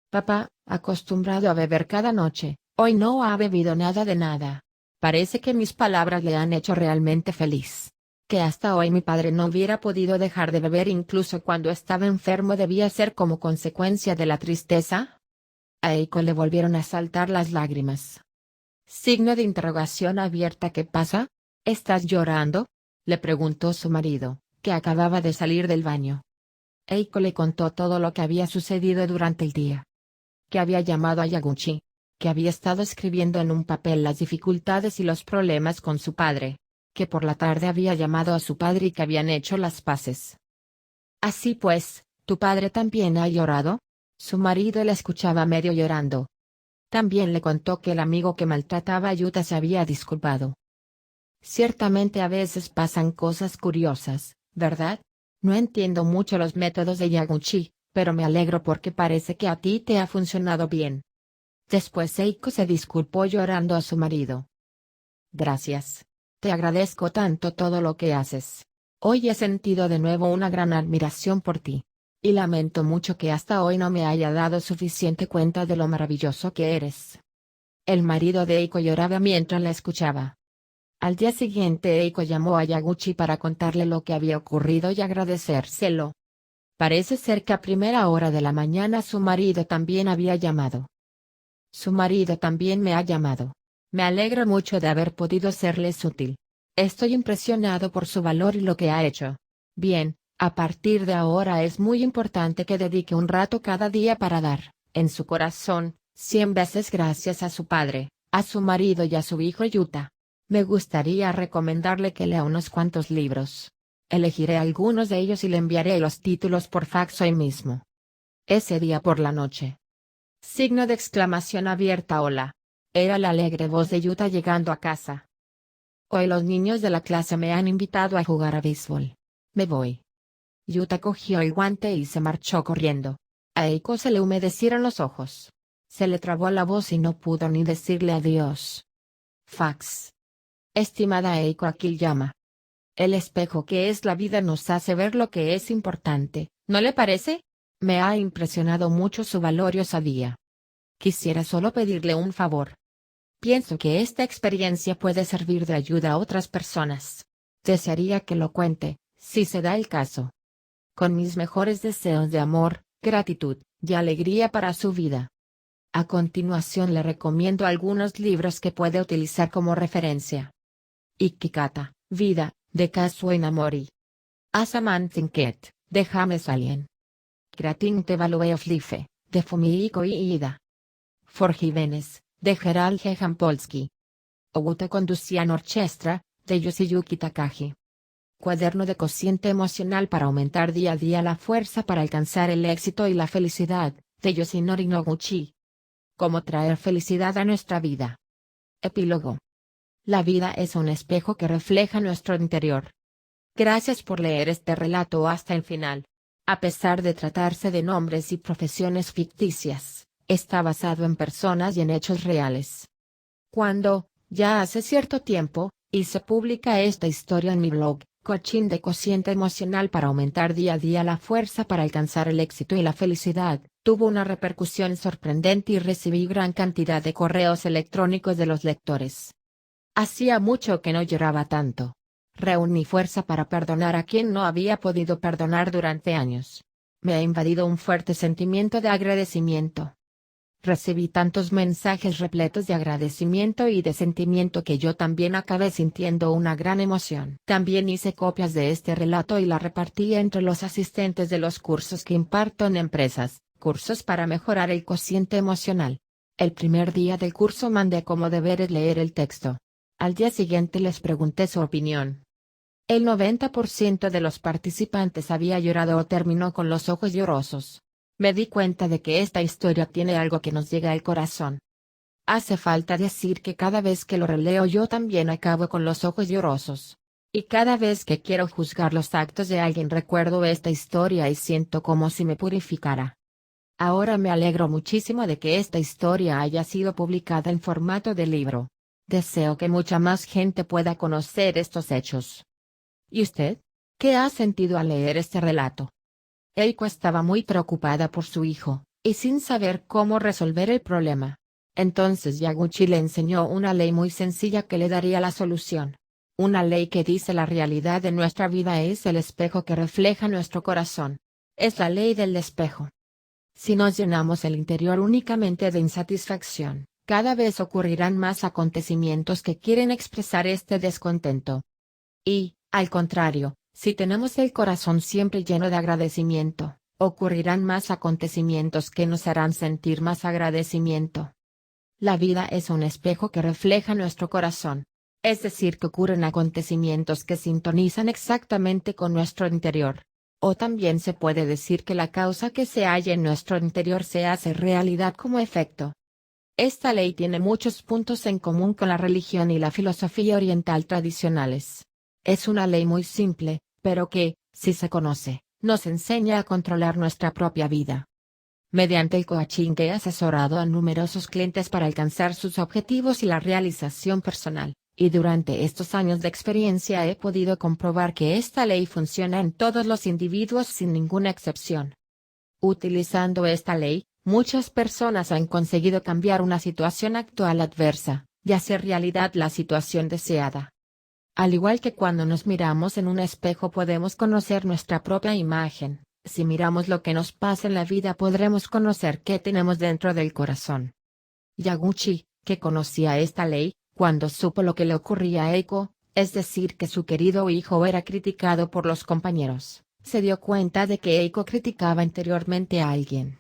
Papá, acostumbrado a beber cada noche, hoy no ha bebido nada de nada. Parece que mis palabras le han hecho realmente feliz. Que hasta hoy mi padre no hubiera podido dejar de beber incluso cuando estaba enfermo debía ser como consecuencia de la tristeza. A Eiko le volvieron a saltar las lágrimas. Signo de interrogación abierta. ¿Qué pasa? ¿Estás llorando? Le preguntó su marido, que acababa de salir del baño. Eiko le contó todo lo que había sucedido durante el día. Que había llamado a Yaguchi. Que había estado escribiendo en un papel las dificultades y los problemas con su padre. Que por la tarde había llamado a su padre y que habían hecho las paces. Así pues, ¿tu padre también ha llorado? Su marido la escuchaba medio llorando. También le contó que el amigo que maltrataba a Yuta se había disculpado. Ciertamente a veces pasan cosas curiosas, ¿verdad? No entiendo mucho los métodos de Yaguchi, pero me alegro porque parece que a ti te ha funcionado bien. Después Eiko se disculpó llorando a su marido. Gracias. Te agradezco tanto todo lo que haces. Hoy he sentido de nuevo una gran admiración por ti. Y lamento mucho que hasta hoy no me haya dado suficiente cuenta de lo maravilloso que eres. El marido de Eiko lloraba mientras la escuchaba. Al día siguiente Eiko llamó a Yaguchi para contarle lo que había ocurrido y agradecérselo. Parece ser que a primera hora de la mañana su marido también había llamado. Su marido también me ha llamado. Me alegro mucho de haber podido serles útil. Estoy impresionado por su valor y lo que ha hecho. Bien, a partir de ahora es muy importante que dedique un rato cada día para dar, en su corazón, 100 veces gracias a su padre, a su marido y a su hijo Yuta. Me gustaría recomendarle que lea unos cuantos libros. Elegiré algunos de ellos y le enviaré los títulos por fax hoy mismo. Ese día por la noche. Signo de exclamación abierta. Hola. Era la alegre voz de Yuta llegando a casa. Hoy los niños de la clase me han invitado a jugar a béisbol. Me voy. Yuta cogió el guante y se marchó corriendo. A Eiko se le humedecieron los ojos. Se le trabó la voz y no pudo ni decirle adiós. Fax. Estimada Eiko Akiyama. El espejo que es la vida nos hace ver lo que es importante, ¿no le parece? Me ha impresionado mucho su valor y osadía. Quisiera solo pedirle un favor. Pienso que esta experiencia puede servir de ayuda a otras personas. Desearía que lo cuente, si se da el caso. Con mis mejores deseos de amor, gratitud y alegría para su vida. A continuación le recomiendo algunos libros que puede utilizar como referencia. Ikikata, Vida, de Kazuo Inamori. As a Man Thinketh, de James Allen. Creating the Value of Life, de Fumihiko Iida. Forgiveness, de Gerald G. Jampolsky. Ogute Conducian Orchestra, de Yoshiyuki Takagi. Cuaderno de cociente emocional para aumentar día a día la fuerza para alcanzar el éxito y la felicidad, de Yoshinori Noguchi. Cómo traer felicidad a nuestra vida. Epílogo. La vida es un espejo que refleja nuestro interior. Gracias por leer este relato hasta el final. A pesar de tratarse de nombres y profesiones ficticias, está basado en personas y en hechos reales. Cuando, ya hace cierto tiempo, hice pública esta historia en mi blog, Coaching de cociente emocional para aumentar día a día la fuerza para alcanzar el éxito y la felicidad. Tuvo una repercusión sorprendente y recibí gran cantidad de correos electrónicos de los lectores. Hacía mucho que no lloraba tanto. Reuní fuerza para perdonar a quien no había podido perdonar durante años. Me ha invadido un fuerte sentimiento de agradecimiento. Recibí tantos mensajes repletos de agradecimiento y de sentimiento que yo también acabé sintiendo una gran emoción. También hice copias de este relato y la repartí entre los asistentes de los cursos que imparto en empresas, cursos para mejorar el cociente emocional. El primer día del curso mandé como deberes leer el texto. Al día siguiente les pregunté su opinión. El 90% de los participantes había llorado o terminó con los ojos llorosos. Me di cuenta de que esta historia tiene algo que nos llega al corazón. Hace falta decir que cada vez que lo releo yo también acabo con los ojos llorosos. Y cada vez que quiero juzgar los actos de alguien recuerdo esta historia y siento como si me purificara. Ahora me alegro muchísimo de que esta historia haya sido publicada en formato de libro. Deseo que mucha más gente pueda conocer estos hechos. ¿Y usted? ¿Qué ha sentido al leer este relato? Eiko estaba muy preocupada por su hijo, y sin saber cómo resolver el problema. Entonces Yaguchi le enseñó una ley muy sencilla que le daría la solución. Una ley que dice la realidad de nuestra vida es el espejo que refleja nuestro corazón. Es la ley del espejo. Si nos llenamos el interior únicamente de insatisfacción, cada vez ocurrirán más acontecimientos que quieren expresar este descontento. Y, al contrario, si tenemos el corazón siempre lleno de agradecimiento, ocurrirán más acontecimientos que nos harán sentir más agradecimiento. La vida es un espejo que refleja nuestro corazón. Es decir, que ocurren acontecimientos que sintonizan exactamente con nuestro interior. O también se puede decir que la causa que se halla en nuestro interior se hace realidad como efecto. Esta ley tiene muchos puntos en común con la religión y la filosofía oriental tradicionales. Es una ley muy simple, pero que, si se conoce, nos enseña a controlar nuestra propia vida. Mediante el coaching he asesorado a numerosos clientes para alcanzar sus objetivos y la realización personal, y durante estos años de experiencia he podido comprobar que esta ley funciona en todos los individuos sin ninguna excepción. Utilizando esta ley, muchas personas han conseguido cambiar una situación actual adversa, y hacer realidad la situación deseada. Al igual que cuando nos miramos en un espejo podemos conocer nuestra propia imagen, si miramos lo que nos pasa en la vida podremos conocer qué tenemos dentro del corazón. Yaguchi, que conocía esta ley, cuando supo lo que le ocurría a Eiko, es decir que su querido hijo era criticado por los compañeros, se dio cuenta de que Eiko criticaba interiormente a alguien.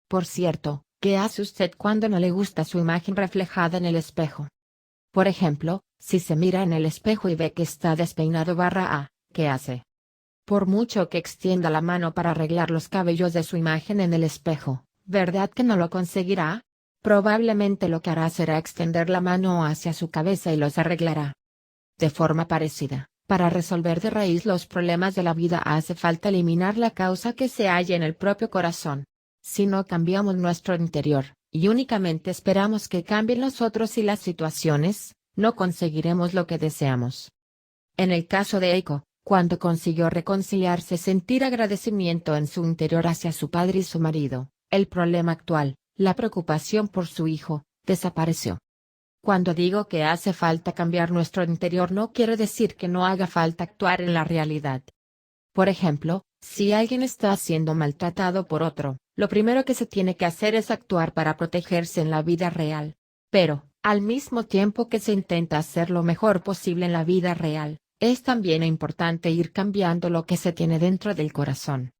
Por cierto, ¿qué hace usted cuando no le gusta su imagen reflejada en el espejo? Por ejemplo, si se mira en el espejo y ve que está despeinado ¿qué hace? Por mucho que extienda la mano para arreglar los cabellos de su imagen en el espejo, ¿verdad que no lo conseguirá? Probablemente lo que hará será extender la mano hacia su cabeza y los arreglará. De forma parecida, para resolver de raíz los problemas de la vida hace falta eliminar la causa que se halla en el propio corazón. Si no cambiamos nuestro interior, y únicamente esperamos que cambien los otros y las situaciones, no conseguiremos lo que deseamos. En el caso de Eiko, cuando consiguió reconciliarse, sentir agradecimiento en su interior hacia su padre y su marido, el problema actual, la preocupación por su hijo, desapareció. Cuando digo que hace falta cambiar nuestro interior no quiere decir que no haga falta actuar en la realidad. Por ejemplo, si alguien está siendo maltratado por otro, lo primero que se tiene que hacer es actuar para protegerse en la vida real. Pero, al mismo tiempo que se intenta hacer lo mejor posible en la vida real, es también importante ir cambiando lo que se tiene dentro del corazón.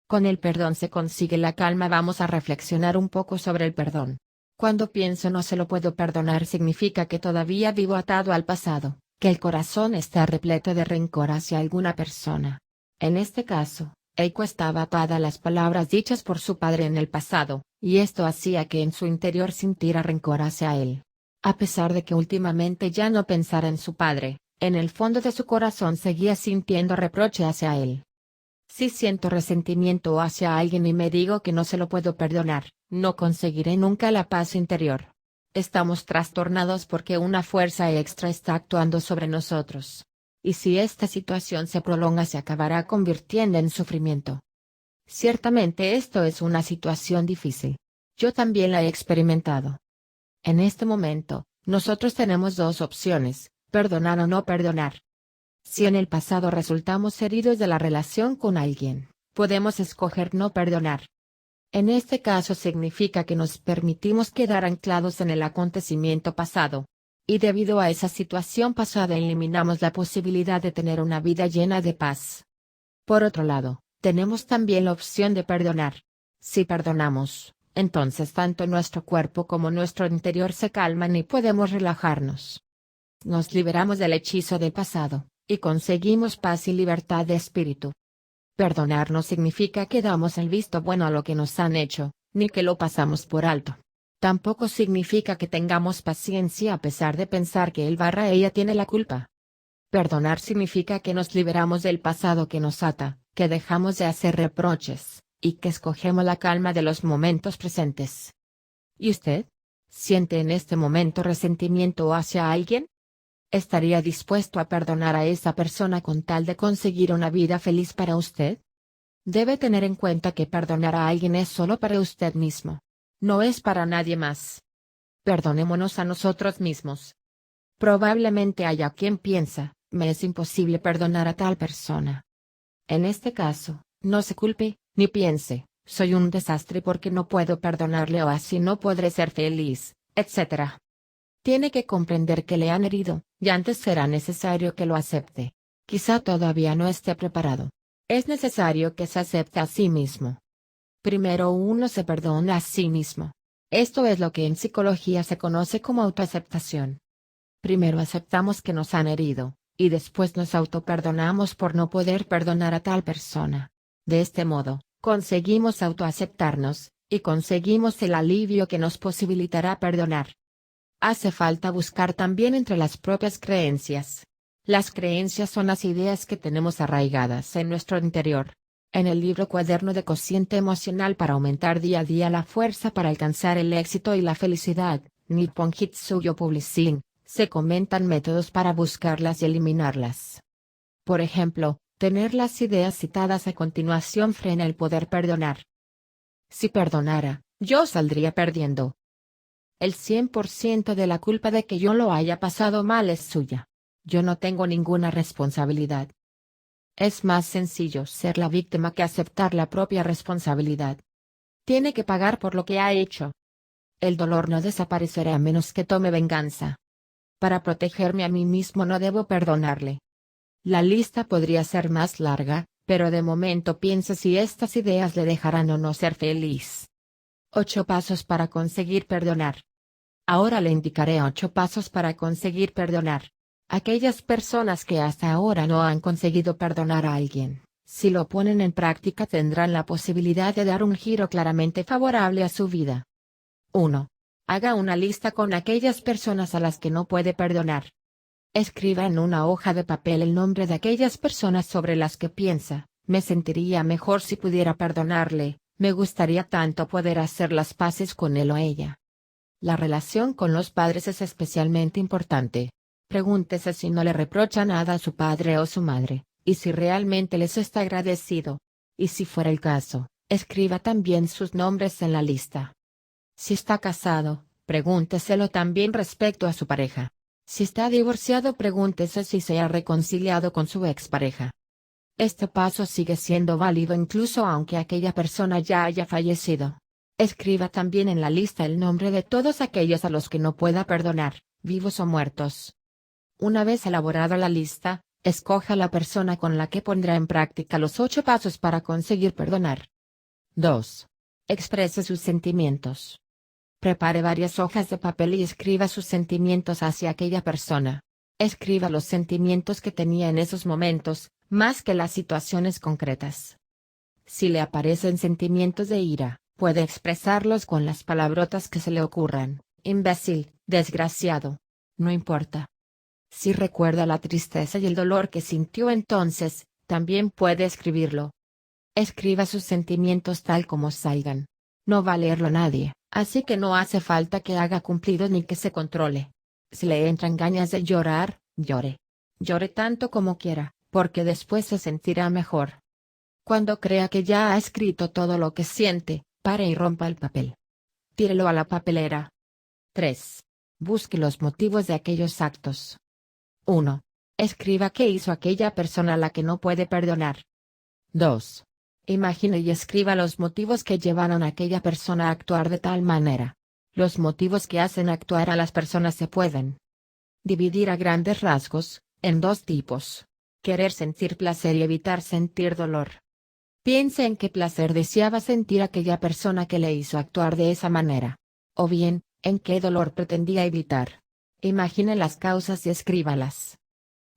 Con el perdón se consigue la calma. Vamos a reflexionar un poco sobre el perdón. Cuando pienso no se lo puedo perdonar significa que todavía vivo atado al pasado, que el corazón está repleto de rencor hacia alguna persona. En este caso, Eiko estaba atada a las palabras dichas por su padre en el pasado, y esto hacía que en su interior sintiera rencor hacia él. A pesar de que últimamente ya no pensara en su padre, en el fondo de su corazón seguía sintiendo reproche hacia él. Si siento resentimiento hacia alguien y me digo que no se lo puedo perdonar, no conseguiré nunca la paz interior. Estamos trastornados porque una fuerza extra está actuando sobre nosotros. y si esta situación se prolonga se acabará convirtiendo en sufrimiento. Ciertamente esto es una situación difícil. Yo también la he experimentado. En este momento, nosotros tenemos dos opciones, perdonar o no perdonar. Si en el pasado resultamos heridos de la relación con alguien, podemos escoger no perdonar. En este caso significa que nos permitimos quedar anclados en el acontecimiento pasado. Y debido a esa situación pasada eliminamos la posibilidad de tener una vida llena de paz. Por otro lado, tenemos también la opción de perdonar. Si perdonamos, entonces tanto nuestro cuerpo como nuestro interior se calman y podemos relajarnos. Nos liberamos del hechizo del pasado, y conseguimos paz y libertad de espíritu. Perdonar no significa que damos el visto bueno a lo que nos han hecho, ni que lo pasamos por alto. Tampoco significa que tengamos paciencia a pesar de pensar que ella tiene la culpa. Perdonar significa que nos liberamos del pasado que nos ata, que dejamos de hacer reproches, y que escogemos la calma de los momentos presentes. ¿Y usted? ¿Siente en este momento resentimiento hacia alguien? ¿Estaría dispuesto a perdonar a esa persona con tal de conseguir una vida feliz para usted? Debe tener en cuenta que perdonar a alguien es solo para usted mismo. No es para nadie más. Perdonémonos a nosotros mismos. Probablemente haya quien piensa, me es imposible perdonar a tal persona. En este caso, no se culpe, ni piense, soy un desastre porque no puedo perdonarle o así no podré ser feliz, etc. Tiene que comprender que le han herido, y antes será necesario que lo acepte. Quizá todavía no esté preparado. Es necesario que se acepte a sí mismo. Primero uno se perdona a sí mismo. Esto es lo que en psicología se conoce como autoaceptación. Primero aceptamos que nos han herido, y después nos autoperdonamos por no poder perdonar a tal persona. De este modo, conseguimos autoaceptarnos, y conseguimos el alivio que nos posibilitará perdonar. Hace falta buscar también entre las propias creencias. Las creencias son las ideas que tenemos arraigadas en nuestro interior. En el libro Cuaderno de Cociente Emocional para aumentar día a día la fuerza para alcanzar el éxito y la felicidad, Nippon Hitsuyo Publishing, se comentan métodos para buscarlas y eliminarlas. Por ejemplo, tener las ideas citadas a continuación frena el poder perdonar. Si perdonara, yo saldría perdiendo. El 100% de la culpa de que yo lo haya pasado mal es suya. Yo no tengo ninguna responsabilidad. Es más sencillo ser la víctima que aceptar la propia responsabilidad. Tiene que pagar por lo que ha hecho. El dolor no desaparecerá a menos que tome venganza. Para protegerme a mí mismo no debo perdonarle. La lista podría ser más larga, pero de momento piense si estas ideas le dejarán o no ser feliz. 8 pasos para conseguir perdonar. Ahora le indicaré 8 pasos para conseguir perdonar. Aquellas personas que hasta ahora no han conseguido perdonar a alguien, si lo ponen en práctica tendrán la posibilidad de dar un giro claramente favorable a su vida. 1. Haga una lista con aquellas personas a las que no puede perdonar. Escriba en una hoja de papel el nombre de aquellas personas sobre las que piensa, me sentiría mejor si pudiera perdonarle, me gustaría tanto poder hacer las paces con él o ella. La relación con los padres es especialmente importante. Pregúntese si no le reprocha nada a su padre o su madre, y si realmente les está agradecido. Y si fuera el caso, escriba también sus nombres en la lista. Si está casado, pregúnteselo también respecto a su pareja. Si está divorciado, pregúntese si se ha reconciliado con su expareja. Este paso sigue siendo válido incluso aunque aquella persona ya haya fallecido. Escriba también en la lista el nombre de todos aquellos a los que no pueda perdonar, vivos o muertos. Una vez elaborada la lista, escoja la persona con la que pondrá en práctica los 8 pasos para conseguir perdonar. 2. Exprese sus sentimientos. Prepare varias hojas de papel y escriba sus sentimientos hacia aquella persona. Escriba los sentimientos que tenía en esos momentos, más que las situaciones concretas. Si le aparecen sentimientos de ira, puede expresarlos con las palabrotas que se le ocurran, imbécil, desgraciado. No importa. Si recuerda la tristeza y el dolor que sintió entonces, también puede escribirlo. Escriba sus sentimientos tal como salgan. No va a leerlo nadie, así que no hace falta que haga cumplidos ni que se controle. Si le entran ganas de llorar, llore. Llore tanto como quiera, porque después se sentirá mejor. Cuando crea que ya ha escrito todo lo que siente, pare y rompa el papel. Tírelo a la papelera. 3. Busque los motivos de aquellos actos. 1. Escriba qué hizo aquella persona a la que no puede perdonar. 2. Imagine y escriba los motivos que llevaron a aquella persona a actuar de tal manera. Los motivos que hacen actuar a las personas se pueden dividir a grandes rasgos, en dos tipos: querer sentir placer y evitar sentir dolor. Piense en qué placer deseaba sentir aquella persona que le hizo actuar de esa manera. O bien, en qué dolor pretendía evitar. Imagine las causas y escríbalas.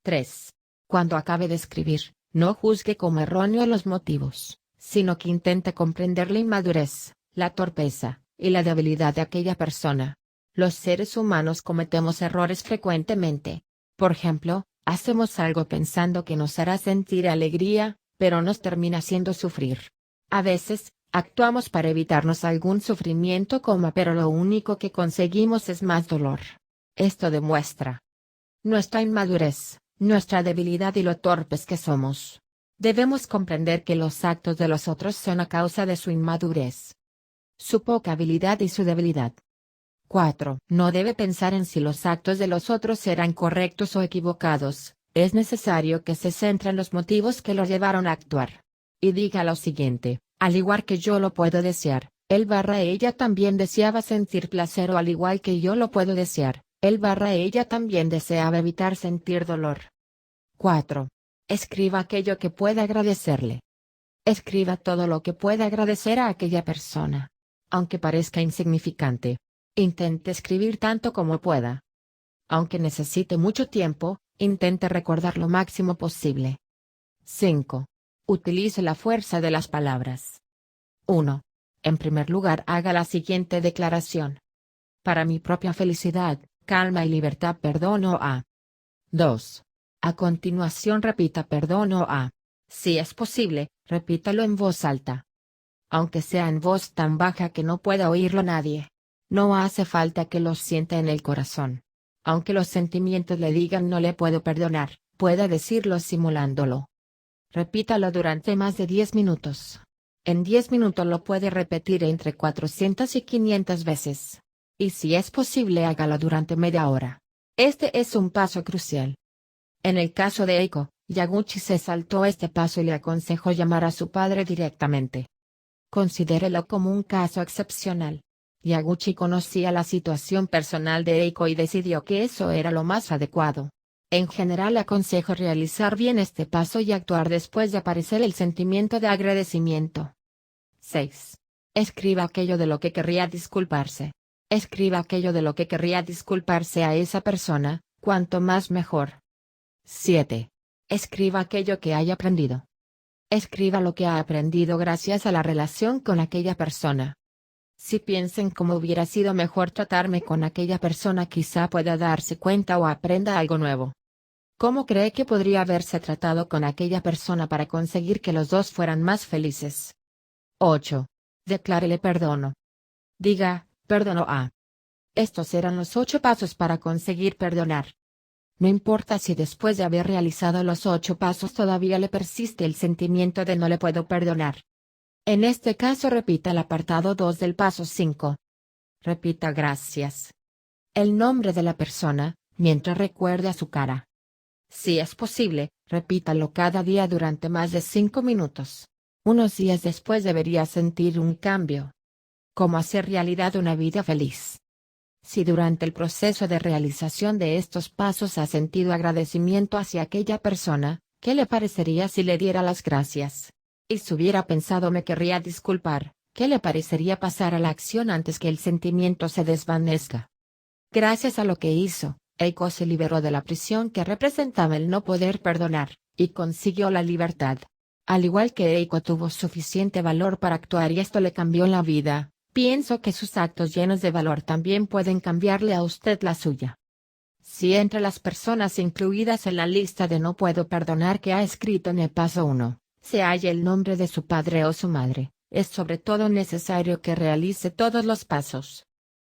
3. Cuando acabe de escribir, no juzgue como erróneos los motivos, sino que intente comprender la inmadurez, la torpeza, y la debilidad de aquella persona. Los seres humanos cometemos errores frecuentemente. Por ejemplo, hacemos algo pensando que nos hará sentir alegría, pero nos termina haciendo sufrir. A veces, actuamos para evitarnos algún sufrimiento pero lo único que conseguimos es más dolor. Esto demuestra nuestra inmadurez, nuestra debilidad y lo torpes que somos. Debemos comprender que los actos de los otros son a causa de su inmadurez, su poca habilidad y su debilidad. 4. No debe pensar en si los actos de los otros serán correctos o equivocados. Es necesario que se centre en los motivos que lo llevaron a actuar. Y diga lo siguiente: al igual que yo lo puedo desear, ella también deseaba sentir placer, o al igual que yo lo puedo desear, ella también deseaba evitar sentir dolor. 4. Escriba aquello que pueda agradecerle. Escriba todo lo que pueda agradecer a aquella persona. Aunque parezca insignificante, intente escribir tanto como pueda. Aunque necesite mucho tiempo, intente recordar lo máximo posible. 5. Utilice la fuerza de las palabras. 1. En primer lugar, haga la siguiente declaración: para mi propia felicidad, calma y libertad perdono a. 2. A continuación repita perdono a. Si es posible, repítalo en voz alta. Aunque sea en voz tan baja que no pueda oírlo nadie. No hace falta que lo sienta en el corazón. Aunque los sentimientos le digan no le puedo perdonar, puede decirlo simulándolo. Repítalo durante más de 10 minutos. En 10 minutos lo puede repetir entre 400 y 500 veces. Y si es posible, hágalo durante media hora. Este es un paso crucial. En el caso de Eiko, Yaguchi se saltó este paso y le aconsejó llamar a su padre directamente. Considérelo como un caso excepcional. Yaguchi conocía la situación personal de Eiko y decidió que eso era lo más adecuado. En general aconsejo realizar bien este paso y actuar después de aparecer el sentimiento de agradecimiento. 6. Escriba aquello de lo que querría disculparse. Escriba aquello de lo que querría disculparse a esa persona, cuanto más mejor. 7. Escriba aquello que haya aprendido. Escriba lo que ha aprendido gracias a la relación con aquella persona. Si piensa en cómo hubiera sido mejor tratarme con aquella persona, quizá pueda darse cuenta o aprenda algo nuevo. ¿Cómo cree que podría haberse tratado con aquella persona para conseguir que los dos fueran más felices? 8. Declárele perdono. Diga, perdono a. Estos eran los 8 pasos para conseguir perdonar. No importa si después de haber realizado los 8 pasos todavía le persiste el sentimiento de no le puedo perdonar. En este caso repita el apartado 2 del paso 5. Repita gracias. El nombre de la persona, mientras recuerde a su cara. Si es posible, repítalo cada día durante más de 5 minutos. Unos días después debería sentir un cambio. ¿Cómo hacer realidad una vida feliz? Si durante el proceso de realización de estos pasos ha sentido agradecimiento hacia aquella persona, ¿qué le parecería si le diera las gracias? Y si hubiera pensado me querría disculpar, ¿qué le parecería pasar a la acción antes que el sentimiento se desvanezca? Gracias a lo que hizo, Eiko se liberó de la prisión que representaba el no poder perdonar, y consiguió la libertad. Al igual que Eiko tuvo suficiente valor para actuar y esto le cambió la vida, pienso que sus actos llenos de valor también pueden cambiarle a usted la suya. Si entre las personas incluidas en la lista de no puedo perdonar que ha escrito en el paso 1, se halla el nombre de su padre o su madre, es sobre todo necesario que realice todos los pasos.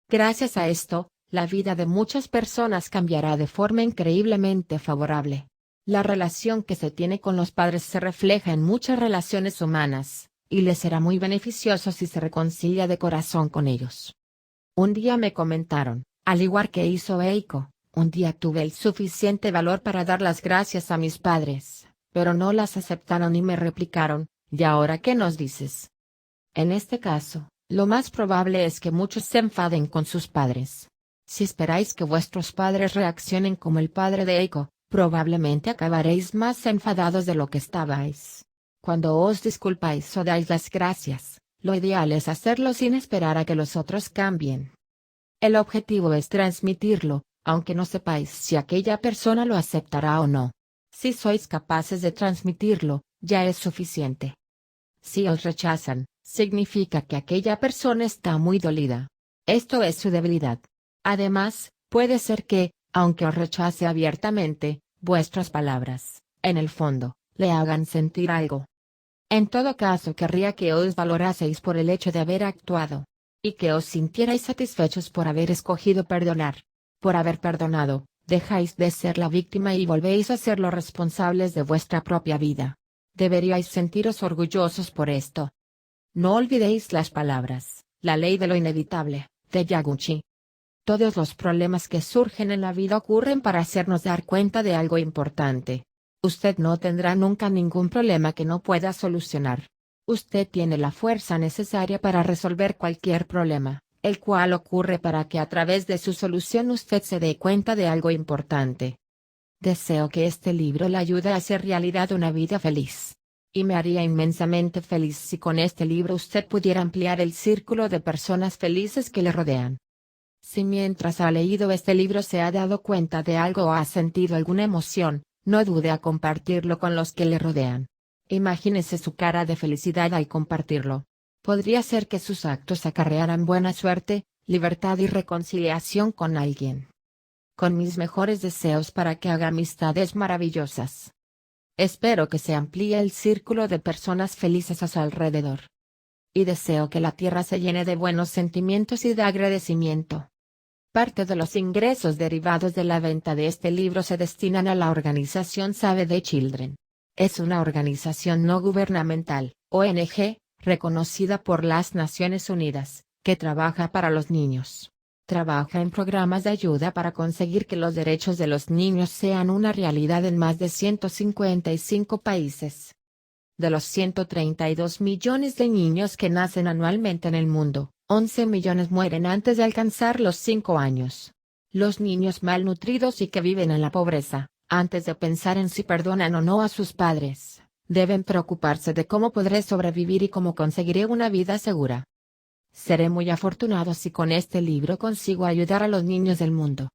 Gracias a esto, la vida de muchas personas cambiará de forma increíblemente favorable. La relación que se tiene con los padres se refleja en muchas relaciones humanas, y le será muy beneficioso si se reconcilia de corazón con ellos. Un día me comentaron, al igual que hizo Eiko, un día tuve el suficiente valor para dar las gracias a mis padres, pero no las aceptaron y me replicaron, ¿y ahora qué nos dices? En este caso, lo más probable es que muchos se enfaden con sus padres. Si esperáis que vuestros padres reaccionen como el padre de Eiko, probablemente acabaréis más enfadados de lo que estabais. Cuando os disculpáis o dais las gracias, lo ideal es hacerlo sin esperar a que los otros cambien. El objetivo es transmitirlo, aunque no sepáis si aquella persona lo aceptará o no. Si sois capaces de transmitirlo, ya es suficiente. Si os rechazan, significa que aquella persona está muy dolida. Esto es su debilidad. Además, puede ser que, aunque os rechace abiertamente, vuestras palabras, en el fondo, le hagan sentir algo. En todo caso, querría que os valoraseis por el hecho de haber actuado, y que os sintierais satisfechos por haber escogido perdonar. Por haber perdonado, dejáis de ser la víctima y volvéis a ser los responsables de vuestra propia vida. Deberíais sentiros orgullosos por esto. No olvidéis las palabras, la ley de lo inevitable, de Yaguchi. Todos los problemas que surgen en la vida ocurren para hacernos dar cuenta de algo importante. Usted no tendrá nunca ningún problema que no pueda solucionar. Usted tiene la fuerza necesaria para resolver cualquier problema, el cual ocurre para que a través de su solución usted se dé cuenta de algo importante. Deseo que este libro le ayude a hacer realidad una vida feliz. Y me haría inmensamente feliz si con este libro usted pudiera ampliar el círculo de personas felices que le rodean. Si mientras ha leído este libro se ha dado cuenta de algo o ha sentido alguna emoción, no dude a compartirlo con los que le rodean. Imagínese su cara de felicidad al compartirlo. Podría ser que sus actos acarrearan buena suerte, libertad y reconciliación con alguien. Con mis mejores deseos para que haga amistades maravillosas. Espero que se amplíe el círculo de personas felices a su alrededor. Y deseo que la tierra se llene de buenos sentimientos y de agradecimiento. Parte de los ingresos derivados de la venta de este libro se destinan a la organización Save the Children. Es una organización no gubernamental, ONG, reconocida por las Naciones Unidas, que trabaja para los niños. Trabaja en programas de ayuda para conseguir que los derechos de los niños sean una realidad en más de 155 países. De los 132 millones de niños que nacen anualmente en el mundo, 11 millones mueren antes de alcanzar los 5 años. Los niños malnutridos y que viven en la pobreza, antes de pensar en si perdonan o no a sus padres, deben preocuparse de cómo podré sobrevivir y cómo conseguiré una vida segura. Seré muy afortunado si con este libro consigo ayudar a los niños del mundo.